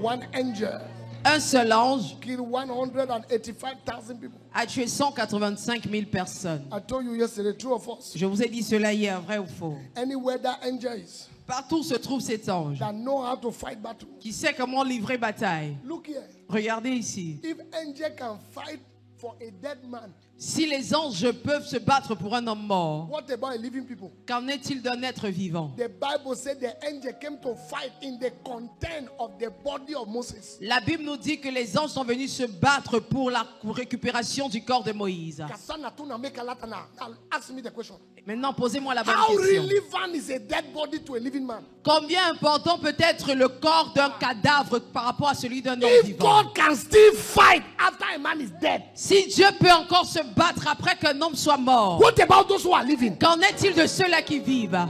One angel Un seul ange killed 185,000 people. a tué 185 000 personnes. I told you yesterday, true or false? Je vous ai dit cela hier, vrai ou faux? Anywhere that angel is, Partout se trouve cet ange that know how to fight battle. qui sait comment livrer bataille. Look here. Regardez ici. If angel can fight for a dead man, Si les anges peuvent se battre pour un homme mort, what about a living people? qu'en est-il d'un être vivant? The Bible said the angel came to fight in the content of the body of Moses. La Bible nous dit que les anges sont venus se battre pour la récupération du corps de Moïse. Kasana tuna make a lot now. Now ask me the question. Maintenant, posez-moi la bonne How question. relevant is a dead body to a living man? Combien important peut être le corps d'un cadavre par rapport à celui d'un homme If vivant? God can still fight after a man is dead, Si Dieu peut encore se battre après qu'un homme soit mort, what about those who are living? qu'en est-il de ceux-là qui vivent? Are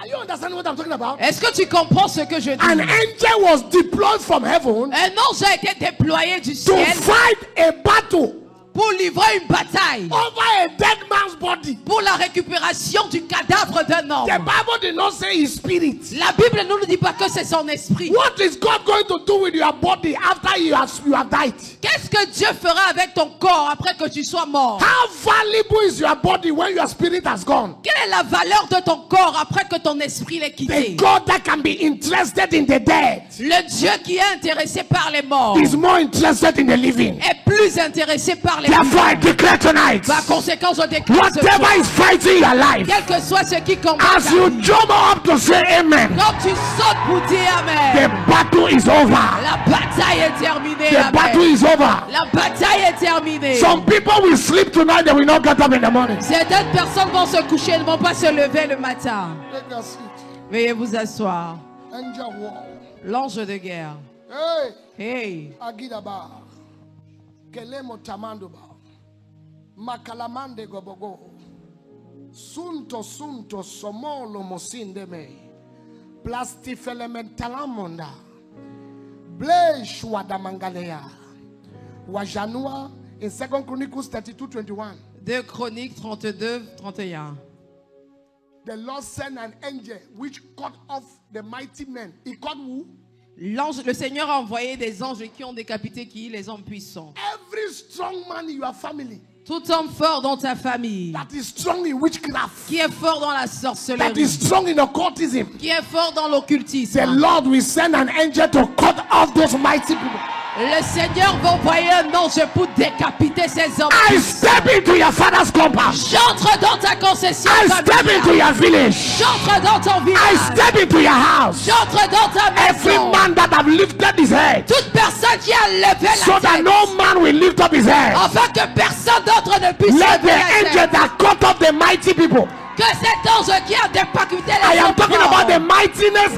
you understanding what I'm talking about? Est-ce que tu comprends ce que je An dis? angel was deployed from heaven Un ange a été déployé du to ciel fight a battle pour livrer une bataille, over a dead man's body. pour la récupération du cadavre d'un The homme. Bible did not say his spirit. La Bible ne nous dit pas que c'est son esprit. What is God going to do with your body after you have died? Qu'est-ce que Dieu fera avec ton corps après que tu sois mort? How valuable is your body when your spirit has gone? Quelle est la valeur de ton corps après que ton esprit l'ait The quitté? God that can be interested in the dead Le Dieu qui est intéressé par les morts is more interested in the living. est plus intéressé par les Therefore, I vivants. declare tonight, Par conséquent, je déclare ce whatever soir, is fighting your life, quel que soit ce qui combat as ta you vie, jump up to say amen, quand tu sautes pour dire the Amen, battle is over. la bataille est terminée. The battle Amen. is over. La bataille est terminée. Some people will sleep tonight, they will not get up in the morning. Certaines personnes vont se coucher et ne vont pas se lever le matin. Take a seat. Veuillez vous asseoir. Angel war. L'ange de guerre. Hey, Hey, Agidaba. Kelemo tamandoba. Makalamande gobogo. Sunto somolo mosindeme. Plastifelementalamunda. Blesh wadamangalea. Wajanua in 2 Chronicles 32:21. 2 Chroniques 32, 31. The Lord sent an angel which cut off the mighty men. He cut who? Le Seigneur a envoyé des anges qui ont décapité qui? Les hommes puissants. Every strong man in your family Tout homme fort dans ta famille, that is strong in witchcraft, qui est fort dans la that sorcellerie, is strong in occultism, qui est fort dans l'occultisme. the Lord will send an angel to cut off those mighty people. Le Seigneur va envoyer un ange pour décapiter ces hommes. I step into your father's compound. J'entre dans ta concession I step into familiale. your village. J'entre dans ton I village. step into your house. J'entre dans ta Every maison. man that have lifted his head, Toute personne qui a levé so la that tête, no man will lift up his head. afin que personne d'autre ne puisse Let the lever la angel tête. that cut off the mighty people. Que cet ange qui a décapité I les am hommes talking forts. about the mightiness,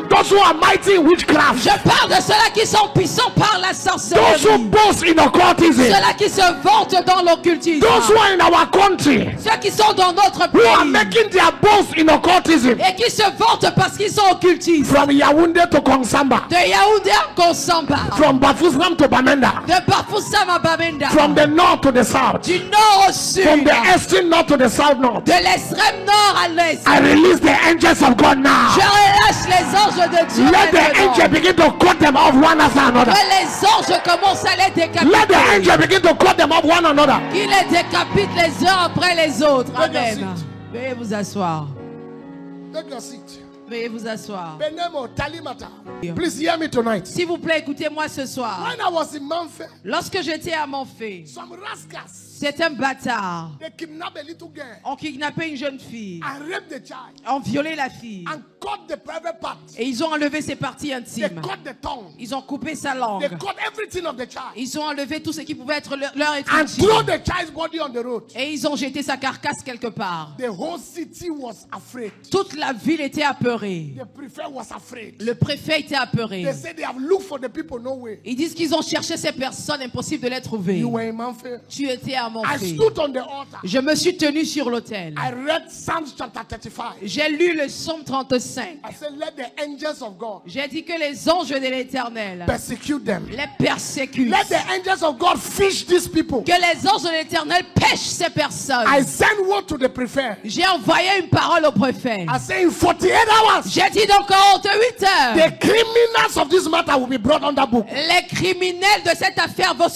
those who are mighty in witchcraft, Je parle de ceux-là qui sont puissants par la those sorcellerie. who boast in occultism, Ceux-là qui se vantent dans l'occultisme. those who are in our country, Ceux qui sont dans notre who are pays. making their boast in occultism. Et qui se vantent parce qu'ils sont occultistes. From Yaoundé to Kongsamba, De Yaoundé à Konsamba. from Bafoussam to Bamenda, De Bafoussam à Babenda. from the north to the south, Du nord au from sud. the extreme north to the south north. De l'extrême nord à l'est. I release the angels of God now. Je relâche les anges de Dieu Let the maintenant. angel begin to cut them off one after another. Que les anges commencent à les Let the décapiter. angel begin to cut them off one another. Qu'ils les décapitent les uns après les autres. Take your Amen. seat. Veuillez vous asseoir. Take your seat. Veuillez vous asseoir. Benemo Talimata. Please hear me tonight. S'il vous plaît, écoutez-moi ce soir. When I was in Manfe, Lorsque j'étais à Manfé, some rascals, c'est un bâtard. they kidnapped a little girl On kidnappé une jeune fille. and raped the child On violé la fille. and cut the private part. Et ils ont enlevé ses parties They intimes. cut the tongue. Ils ont coupé sa They langue. cut everything of the child Ils ont enlevé tout ce qui pouvait être leur être and utile. throw the child's body on the road. Et ils ont jeté sa carcasse quelque part. The whole city was afraid. Toute la ville était apeurée. The prefect was afraid. Le préfet était apeuré. They said they have looked for the people, no way. Ils disent qu'ils ont cherché ces personnes, impossible de les trouver. You were in Manfe. Tu étais à m'ont I fait. stood on the altar. Je me suis tenu sur l'autel. I read Psalms chapter 35. J'ai lu le psaume 35. I said, let the angels of God J'ai dit que les anges de l'Éternel persecute them. les persécutent. Let the angels of God fish these people. Que les anges de l'Éternel pêchent ces personnes. I send word to the prefect. J'ai envoyé une parole au préfet. I say in 48 hours, J'ai dit donc en 48 heures, the criminals of this matter will be brought under book. les criminels de cette affaire vont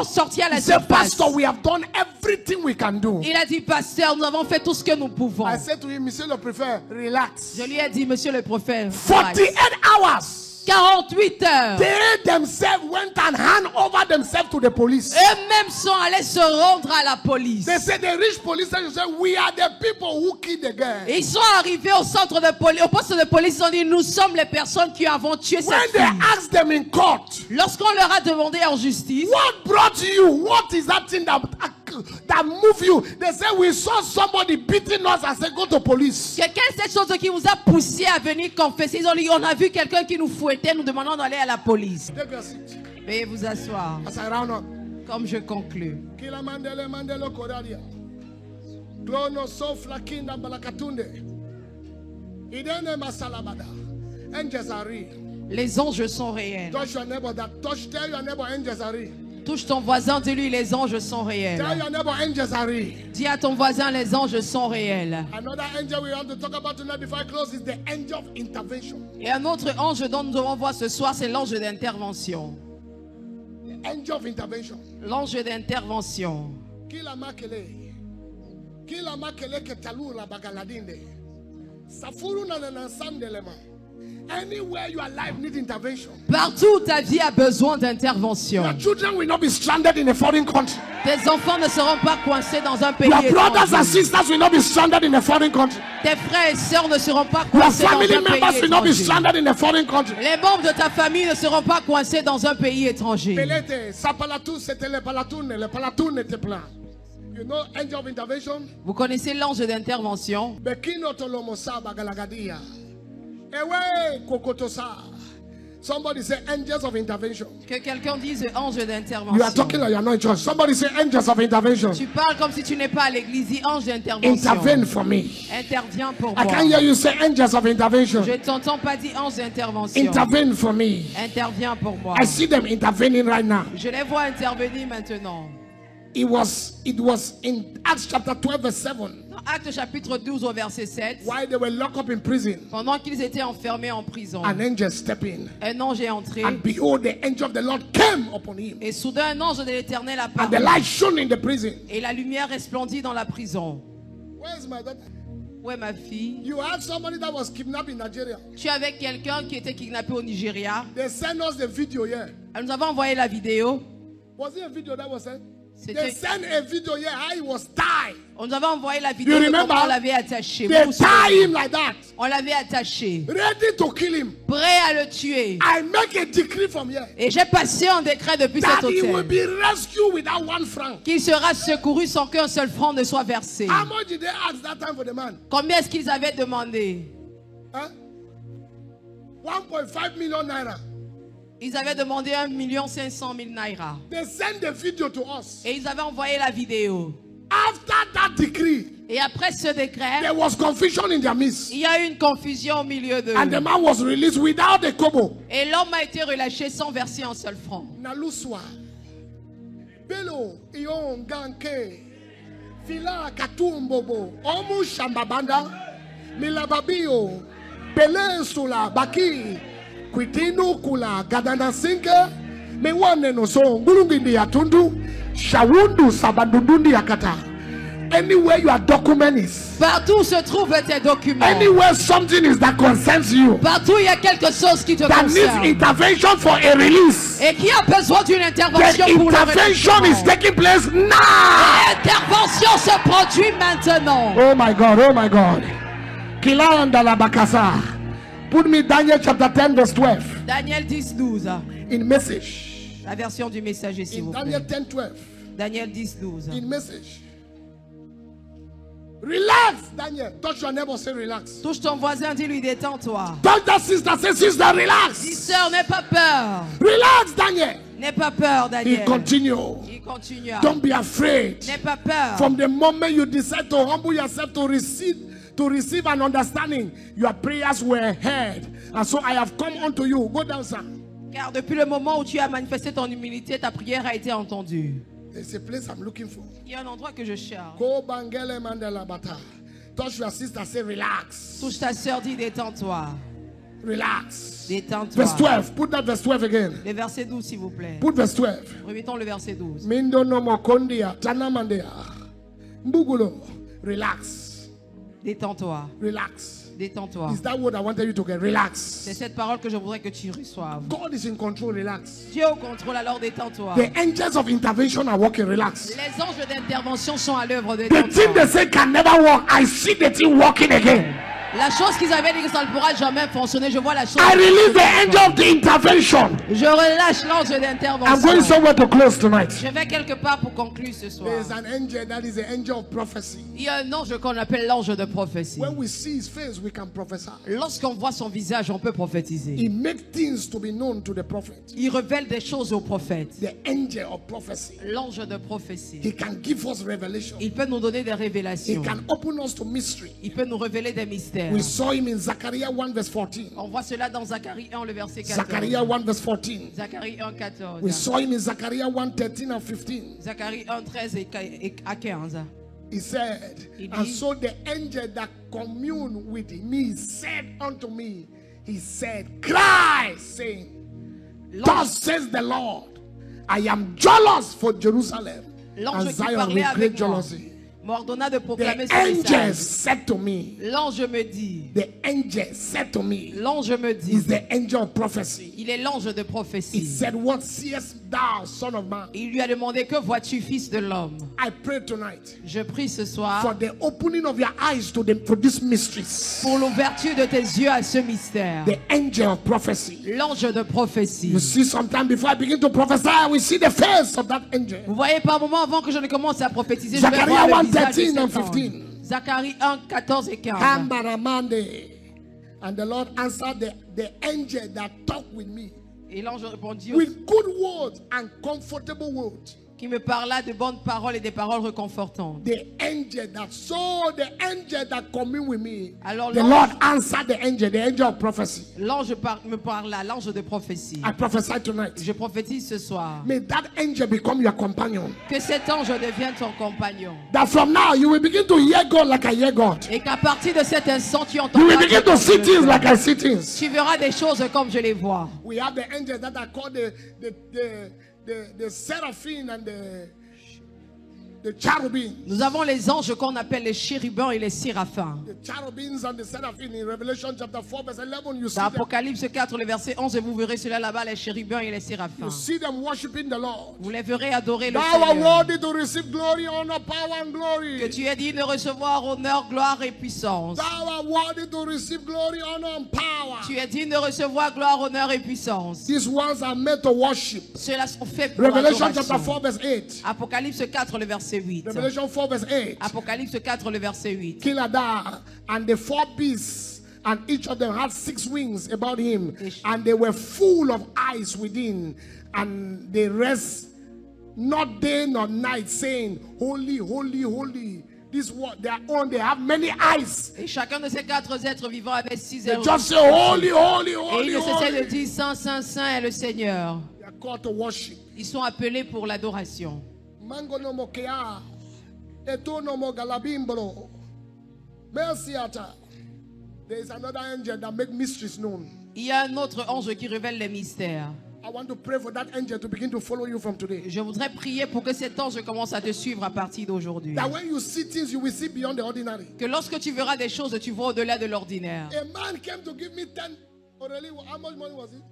sortir à la He said, surface. Pastor, we have done everything we can do. Il a dit, pasteur, nous avons fait tout ce que nous pouvons. I said to him, Monsieur le préfet, relax. Je lui ai dit, monsieur le préfet, 48 hours. 48 heures. They themselves went and hand over themselves to the police. Eux-mêmes sont allés se rendre à la police. They said the rich police said, we are the people who killed the girl. Ils sont arrivés au centre de police, au poste de police, ils ont dit, nous sommes les personnes qui avons tué When cette they fille. asked them in court, Lorsqu'on leur a demandé en justice, what brought you? What is that thing that moved you? They said, we saw somebody beating us and said, go to police. quelle est cette chose qui vous a poussé à venir confesser? Ils ont dit, on a vu quelqu'un qui nous fouettait, nous demandons d'aller à la police. Take your seat. Veuillez vous asseoir, As I round up. comme je conclus. Kila mandele koradia. Krono sofla kinda balakatunde. Idene masalabada. Angels are real. Les anges sont réels. Touch your neighbor that touch. Tell your neighbor angels are real. Touche ton voisin, dis-lui, les anges sont réels. Tell your neighbor angels are real. Dis à ton voisin, les anges sont réels. Another angel we want to talk about tonight before I close is the angel of intervention. Et un autre ange dont nous devons voir ce soir, c'est l'ange d'intervention. The angel of intervention. L'ange d'intervention. Kila makele. Kila makele ketalura bagaladinde. Safuru na nansandelema. Anywhere your life needs intervention. Partout où ta vie a besoin d'intervention. Your children will not be stranded in a foreign country. Tes enfants ne seront pas coincés dans un pays Your brothers and étranger. sisters will not be stranded in a foreign country. Tes frères et sœurs ne seront pas Your coincés dans family un members pays will not be étranger. stranded in a foreign country. Les membres de ta famille ne seront pas coincés dans un pays étranger. Pelete, sapalatu, c'était le palatoun était plein. You know, angel of intervention. Vous connaissez l'ange d'intervention? Bekino tolomosa bagalagadia. Ewe kokotosa. Somebody say angels of intervention. Que quelqu'un dise ange You are d'intervention. talking like you are not in church. Somebody say angels of intervention. Tu parles comme si tu n'es pas à l'église. Dis ange d'intervention. Intervene for me. Interviens pour I moi. can't hear you say angels of intervention. Je t'entends pas dire ange d'intervention. Intervene for me. Interviens pour moi. I see them intervening right now. Je les vois intervenir maintenant. It was in Acts chapter 12 verse 7. Dans Actes chapitre 12 au verset 7, While they were locked up in prison, pendant qu'ils étaient enfermés en prison, an angel stepped in. un ange est entré And behold, the angel of the Lord came upon him. et soudain un ange de l'Éternel And the apparut light shone in the prison. et la lumière resplendit dans la prison. Where's my daughter? Ouais, ma fille, You had somebody that was kidnapped in Nigeria. tu es avec quelqu'un qui était kidnappé au Nigeria. They sent us the video here. Nous avons envoyé la vidéo. Was it a video that was sent? They C'était, sent a video here how he was tied. on nous avait envoyé la vidéo You de remember? comment on l'avait attaché. They Vous vous tie souvenez? him like that, On l'avait attaché, ready to kill him. prêt à le tuer. I make a decree from here Et j'ai passé un décret depuis that cet he will hôtel be rescued without 1 franc. qu'il sera secouru sans qu'un seul franc ne soit versé. How much did they ask that time for the man? Combien est-ce qu'ils avaient demandé? Huh? 1.5 million naira. Ils avaient demandé 1 500 000 naira. They sent the video to us. Et ils avaient envoyé la vidéo. After that decree, Et après ce décret, there was confusion in their midst. il y a eu une confusion au milieu d'eux. And the man was released without a kobo. Et l'homme a été relâché sans verser un seul franc. Naluswa. Belo, Ion, Ganke. Fila, Katumbobo. Omu Shambabanda. Milababio. Pele Sula, Baki. Kwitinu Kula, Gadana Sinke. Mewane no so. Ngulungindi Yatundu. Shawundu Sabandundi Yakata. Anywhere your document is. Partout où se trouvent tes documents. Anywhere something is that concerns you. Partout où il y a quelque chose qui te That needs concerne. intervention for a release. Et qui a besoin d'une intervention The pour le intervention is relâchement. taking place now. L'intervention se produit maintenant. Oh my God, oh my God. Kilanda la bakasa. Put me Daniel chapter 10 verse 12 Daniel 10, 12. in message. La version du messager, s'il In vous Daniel plaît. 10 12 Daniel 10, 12. in message. Relax, Daniel. Touch your neighbor, say relax. Touche ton voisin, dis-lui détends-toi. Touch that sister, say sister, relax. Dis sœur, n'aie pas peur. Relax, Daniel. N'aie pas peur, He Daniel. continue. Il continua. Don't be afraid. N'aie pas peur. From the moment you decide to humble yourself to receive an understanding, your prayers were heard. And so I have come unto you. Go down, sir. Car depuis le moment où tu as manifesté ton humilité, ta prière a été entendue. There's a place I'm looking for. Il y a un endroit que je cherche. Go Bangele Mandela Bata. Touch your sister, say relax. Touche ta soeur, dis détends-toi. Relax. Détends-toi. Verse 12. Put that verse 12 again. Le verset 12, s'il vous plaît. Put verse 12. Remettons le verset 12. Mindo no mokondia. Tanamandea. Mbugulo. Relax. Détends-toi. Relax. Détends-toi. Is that what I wanted you to get? Relax. C'est cette parole que je voudrais que tu reçoives. God is in control. Relax. Dieu est au contrôle, alors détends-toi. The angels of intervention are working. Relax. Les anges d'intervention sont à l'œuvre de The thing they détends-toi. say can never work. I see the thing working again. La chose qu'ils avaient dit que ça ne pourra jamais fonctionner, je vois la chose. I release the angel of the intervention. Je relâche l'ange I'm going d'intervention. somewhere to close tonight. Je vais quelque part pour conclure ce soir. There is an angel that is the angel of prophecy. Il y a un ange qu'on appelle l'ange de prophétie. When we see his face, we can prophesy. Lorsqu'on voit son visage, on peut prophétiser. He makes things to be known to the prophet. Il révèle des choses aux prophètes. The angel of prophecy. L'ange de prophétie. He can give us revelation. Il peut nous donner des He révélations. can open us to mystery. Il peut nous révéler des mystères. We saw him in Zechariah 1 verse 14. On voit cela dans Zacharie 1, le verset 14. Zechariah 1 verse 14. Zacharie 1, 14. We saw him in Zechariah 1 13 and 15. Zacharie 1, 13 et à 15. He said, Il and dit- so the angel that communed with me said unto me, he said, cry, saying, Thus L'ange says the Lord, I am jealous for Jerusalem l'ange and qui Zion parlait with great avec moi jealousy. m'ordonna de proclamer The ce angel message. said to me, L'ange me dit, the angel said to me, l'ange me dit, is the angel of prophecy. il est l'ange de He prophétie. said, what seest thou, son of man? Il lui a demandé, que vois-tu, fils de l'homme? I pray tonight Je prie ce for soir the opening of your eyes to for these mysteries. pour l'ouverture de tes yeux à ce mystère. The angel of prophecy. L'ange de prophétie. You see, sometime before I begin to prophesy, we see the face of that angel. Vous voyez, par moment, avant que je ne commence à prophétiser, je vais Zechariah voir le 1, visage de 13 and cet ange. 15. Zacharie 1, 14 et 15. Hambaramande. And the Lord answered the angel that talked with me Et l'ange répondit, with good words and comfortable words. qui me parla de bonnes paroles et des paroles réconfortantes. The angel that communed with me. Alors The l'ange- Lord answered the angel of prophecy. L'ange me parla, l'ange de prophétie. I prophesy tonight. Je prophétise ce soir. May that angel become your companion. Que cet ange devienne ton compagnon. That from now you will begin to hear God like I hear God. Et qu'à partir de cet instant, tu You entendras. will begin to comme see je le things fais. like I see things. Tu verras des choses comme je les vois. We have the angels that are called the seraphim and the cherubim. Nous avons les anges qu'on appelle les chérubins et les séraphins. The cherubims and the seraphim in Revelation chapter 4 verse 11 you see Dans them. Apocalypse 4, le verset 11, et vous verrez cela là-bas, les chérubins et les séraphins. You see them worshiping the Lord. Vous les verrez adorer le Thou art Seigneur. worthy to receive glory, honor, power and Que glory. tu es digne de recevoir honneur, gloire et puissance. Thou art worthy to receive glory, honor and power. Tu es digne de recevoir gloire, honneur et puissance. These ones are made to worship. Ceux-là sont faits pour Revelation chapter l'adoration. 4 verse 8. Apocalypse 4, le verset 8. Revelation 4 verse 8. Apocalypse 4, le verset 8. Kiladar and the four beasts, and each of them had 6 wings about him, Ish. and they were full of eyes within, and they rest not day nor night, saying, Holy, holy, holy. This what they are on. They have many eyes. Et chacun de ces 4 êtres vivants avait 6 They ailes. just say, Holy, holy, Et holy, ils ne cessaient de holy. dire Saint, Saint, Saint est le Seigneur. They are called to worship. Ils sont appelés pour l'adoration. Mango no mokea, eto no mo galabimbolo. Merciata. There is another angel that make mysteries known. Il y a un autre ange qui révèle les mystères. I want to pray for that angel to begin to follow you from today. Je voudrais prier pour que cet ange commence à te suivre à partir d'aujourd'hui. That when you see things, you will see beyond the ordinary. Que lorsque tu verras des choses, tu vois au-delà de l'ordinaire. A man came to give me 10. Already, how much money was it?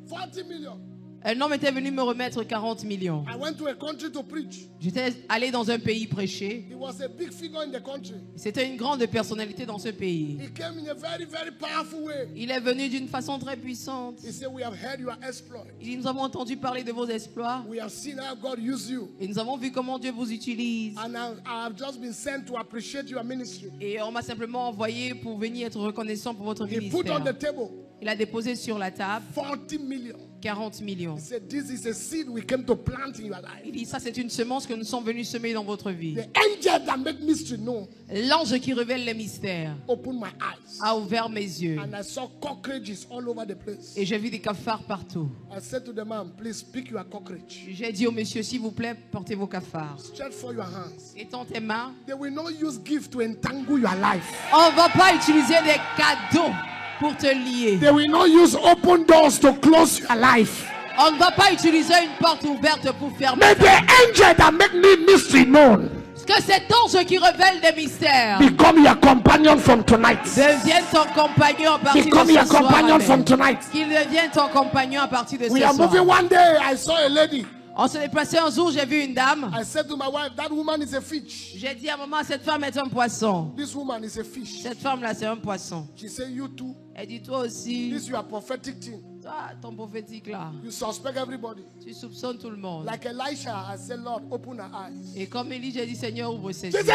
40 million. Un homme était venu me remettre 40 millions. I went to a country to preach. J'étais allé dans un pays prêcher. He was a big figure in the country. C'était une grande personnalité dans ce pays. He came in a very, very powerful way. Il est venu d'une façon très puissante. He said, We have heard your exploit. Il dit, nous avons entendu parler de vos exploits. We have seen how God used you. Et nous avons vu comment Dieu vous utilise. And I have just been sent to appreciate your ministry. Et on m'a simplement envoyé pour venir être reconnaissant pour votre He put on ministère. the table Il a déposé sur la table 40 million. 40 millions. He said, this is a seed we came to plant in your Il life. dit, ça c'est une semence que nous sommes venus semer dans votre vie. The angel that make mystery known L'ange qui révèle les mystères opened my eyes. a ouvert mes yeux. And I saw cockroaches all over the place. Et j'ai vu des cafards partout. I said to the man, please pick your cockroach. J'ai dit au monsieur, s'il vous plaît, portez vos cafards. Stretch for your hands. Étends tes mains. They will not use gift to entangle your life. On ne va pas utiliser des cadeaux pour te lier. They will not use open doors to close your life. On ne va pas utiliser une porte ouverte pour fermer. May the angel that make me mystery known Que cet ange qui révèle des mystères become your companion from tonight. devienne ton compagnon à partir Become de your ce soir. companion Amen. from tonight. Qu'il devienne ton compagnon à partir de We ce are soir. moving one day. I saw a lady. On s'est déplacé un jour, j'ai vu une dame. I said to my wife, that woman is a fish. J'ai dit à maman, cette femme est un poisson. This woman is a fish. Cette femme-là, c'est un poisson. She said, you too. Elle dit, toi aussi, This your prophetic thing. toi, ton prophétique là, You suspect everybody. tu soupçonnes tout le monde. Like Elisha, I said, Lord, open her eyes. Et comme Élie, j'ai dit, Seigneur, ouvre ses She yeux. said,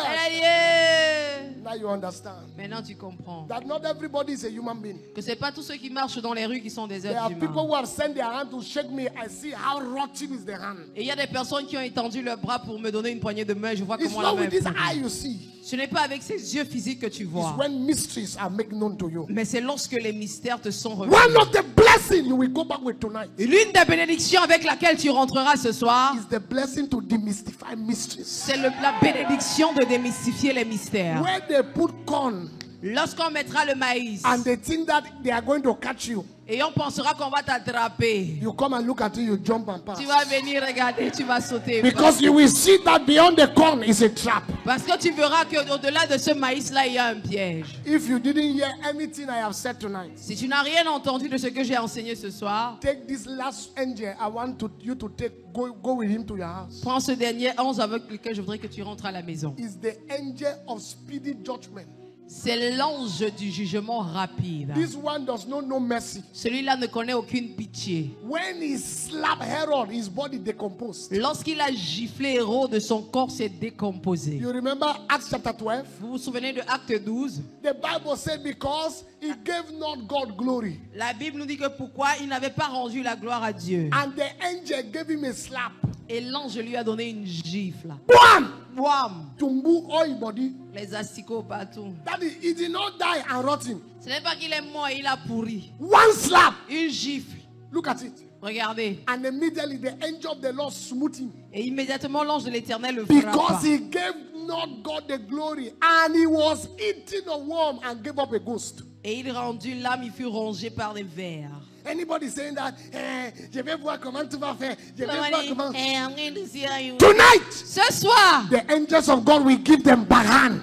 Elle a dit, eh. now you understand Maintenant tu comprends that not everybody is a human being. que c'est pas tous ceux qui marchent dans les rues qui sont des There êtres are people humains. who have sent their hand to shake me. I see how rotten is the hand. Et il y a des personnes qui ont étendu leur bras pour me donner une poignée de main. Je vois It's comment la not main with est this pourrie. eye you see. Ce n'est pas avec ces yeux physiques que tu It's vois, when mysteries are made known to you. mais c'est lorsque les mystères te sont One revenus. of the blessings you will go back with tonight L'une des bénédictions avec laquelle tu rentreras ce soir, is the blessing to demystify mysteries. c'est la bénédiction de démystifier les mystères. Where they put corn Lorsqu'on mettra le maïs and they think that they are going to catch you, et on pensera qu'on va t'attraper, you come and look at it, you jump and pass. tu vas venir regarder, tu vas sauter. Because you will see that beyond the corn is a trap. Parce que tu verras qu'au-delà de ce maïs-là, il y a un piège. If you didn't hear anything I have said tonight, Si tu n'as rien entendu de ce que j'ai enseigné ce soir, take this last angel. I want you to go with him to your house. prends ce dernier ange avec lequel je voudrais que tu rentres à la maison. Is the angel of speedy judgment. C'est l'ange du jugement rapide. This one does not know mercy. Celui-là ne connaît aucune pitié. When he slapped Herod, his body decomposed. Lorsqu'il a giflé Hérode, son corps s'est décomposé. You remember Acts chapter 12? Vous vous souvenez de Acte 12? The Bible said because he gave not God glory. La Bible nous dit que pourquoi il n'avait pas rendu la gloire à Dieu. And the angel gave him a slap. Et l'ange lui a donné une gifle. Bam! Wham! Tumbu all body. Les asticots partout. That is, he did not die and rotten. Ce n'est pas qu'il est mort, il a pourri. One slap. Une gifle. Look at it. Regardez. And immediately the angel of the Lord smote him. Et immédiatement l'ange de l'Éternel le frappa. Because he gave not God the glory. And he was eating a worm and gave up a ghost. Et il rendit l'âme, il fut rongé par des vers. Anybody saying that, je vais voir comment tu vas faire. Je vais voir comment. I'm going to see how you... Tonight, Ce soir, the angels of God will give them baran.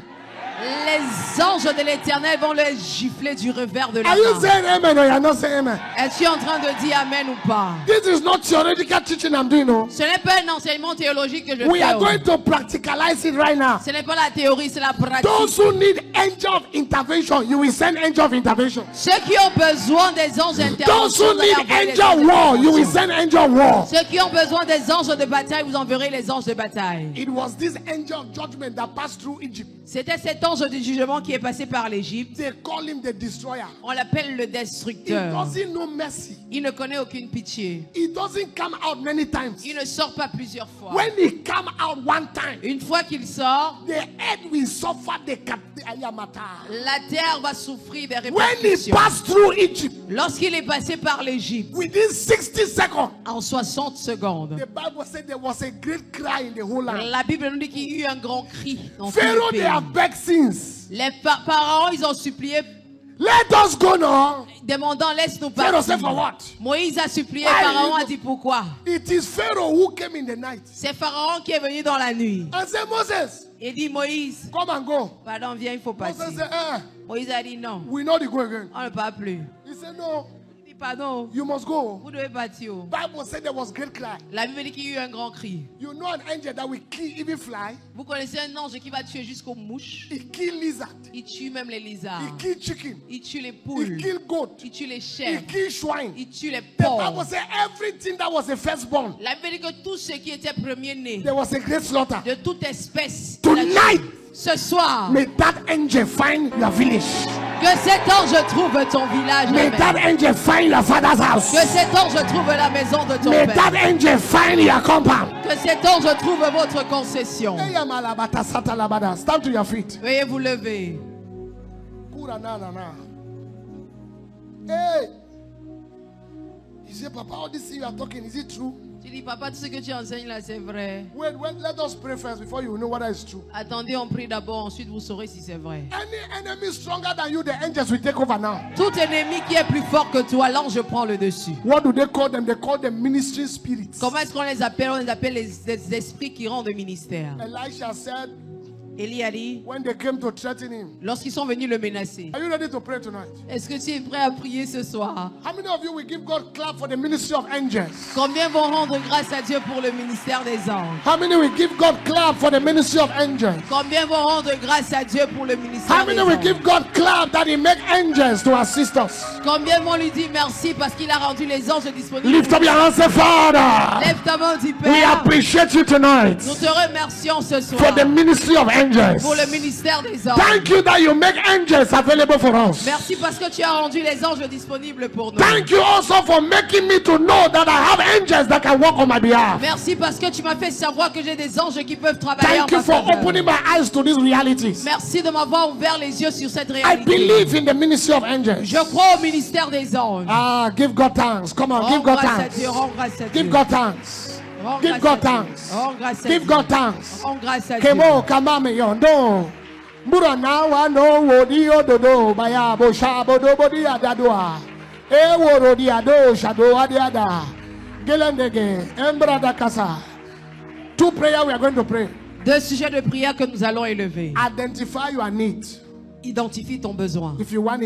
les anges de l'Éternel vont les gifler du revers de la Are you main. saying amen or you are not saying amen? Es-tu en train de dire amen ou pas? This is not theoretical teaching I'm doing, no. Ce n'est pas un enseignement théologique que je We fais. are going to practicalize it right now. Ce n'est pas la théorie, c'est la pratique. Those who need angel of intervention, you will send angel of intervention. Ceux qui ont besoin des anges Those d'intervention, who vous allez need envoyer les angel anges war, you will d'intervention. send angel war. Ceux qui ont besoin des anges de bataille, vous enverrez les anges de bataille. It was this angel of judgment that passed through Egypt. C'était cet ange du jugement qui est passé par l'Égypte. They call him the destroyer. On l'appelle le He destructeur. doesn't know mercy. Il ne connaît aucune pitié. He doesn't come out many times. Il ne sort pas plusieurs fois. When he come out one time, Une fois qu'il sort, the earth will suffer the Ayamata. la terre va souffrir des When he répercussions. passed through Egypt, Lorsqu'il est passé par l'Égypte, within 60 seconds, en 60 secondes, the Bible said there was a great cry in the whole land. la Bible nous dit qu'il y a eu un grand cri dans tout le Pharaoh, they pays. have begged since. Les pharaons, ils ont supplié, Let us go now. demandant laisse-nous Pharaoh said, partir. for what? Moïse a supplié, Why Pharaon you a dit pourquoi. It is Pharaoh who came in the night C'est Pharaon qui est venu dans la nuit. and said, Moses, Il dit Moïse, come and go. pardon, viens, il faut Moses partir. said, Moïse a dit non, we know the go again. on ne part plus. He said, no, Il dit pardon, you must go. vous devez partir. Bible said there was great cry. La Bible dit qu'il y a eu un grand cri. You know an angel that will kill even fly. Vous connaissez un ange qui va tuer jusqu'aux mouches. He kill lizard. Il tue même les lézards. He kill chicken. Il tue les He poules. kill goat. Il tue les He chèvres. kill swine. Il tue les The Bible porcs. said everything that was a firstborn, La Bible dit que tout ce qui était premier-né, there was a great slaughter. de toute espèce, il a tué. Tonight, Ce soir, may that angel find your village. Que cet ange trouve ton village. May Amen. that angel find your father's house. Que cet ange trouve la maison de ton May père. that angel find your compound. Que cet ange trouve votre concession. Hey, Yamalabata, Satalabada. Stand to your feet. Veuillez vous lever. Hey. You say, Papa, all this thing you are talking, is it true? Tu dis, papa, tout ce que tu enseignes là, c'est vrai. Wait, let us pray first before you know whether it's true. Attendez, on prie d'abord, ensuite vous saurez si c'est vrai. Any enemy stronger than you, the angels will take over now. Tout ennemi qui est plus fort que toi, l'ange prend le dessus. What do they call them? They call them ministry spirits. Comment est-ce qu'on les appelle? On les appelle les esprits qui rendent ministère. Elisha said Élie a dit, when they came to threaten him, lorsqu'ils sont venus le menacer, are you ready to pray tonight? est-ce que tu es prêt à prier ce soir? How many of you will give God clap for the ministry of angels? Combien vont rendre grâce à Dieu pour le ministère des anges? How many will give God clap for the ministry of angels? Combien vont rendre grâce à Dieu pour le How ministère des many will anges? give God clap that He make angels to assist us? Combien vont lui dire merci parce qu'il a rendu les anges disponibles? Lift up your hands, say, Father. Lève ta main, dis We Père. appreciate you tonight Nous te remercions ce soir for the ministry of angels. pour le ministère des anges. Thank you that you make angels available for us. Merci parce que tu as rendu les anges disponibles pour nous. Thank you also for making me to know that I have angels that can work on my behalf. Merci parce que tu m'as fait savoir que j'ai des anges qui peuvent travailler en Thank you ma for faveur. opening my eyes to these realities. Merci de m'avoir ouvert les yeux sur cette I réalité. believe in the ministry of angels. Je crois au ministère des anges. Ah, give God thanks. Come on, Rends give God grâce à thanks. Dieu, rends grâce à Dieu. Give God thanks. Rends Give grâce à God Dieu. thanks. Rends grâce à Give Dieu. God thanks. Rends grâce à Dieu. Kemo kamame yondo. Mbura na wa no wodi ododo baya bo shabo do bodi adadwa. E woro di ado shado adiada. Gelendege embra da kasa. Two prayer we are going to pray. Deux sujets de prière que nous allons élever. Identify your need. Identifie ton besoin. If you want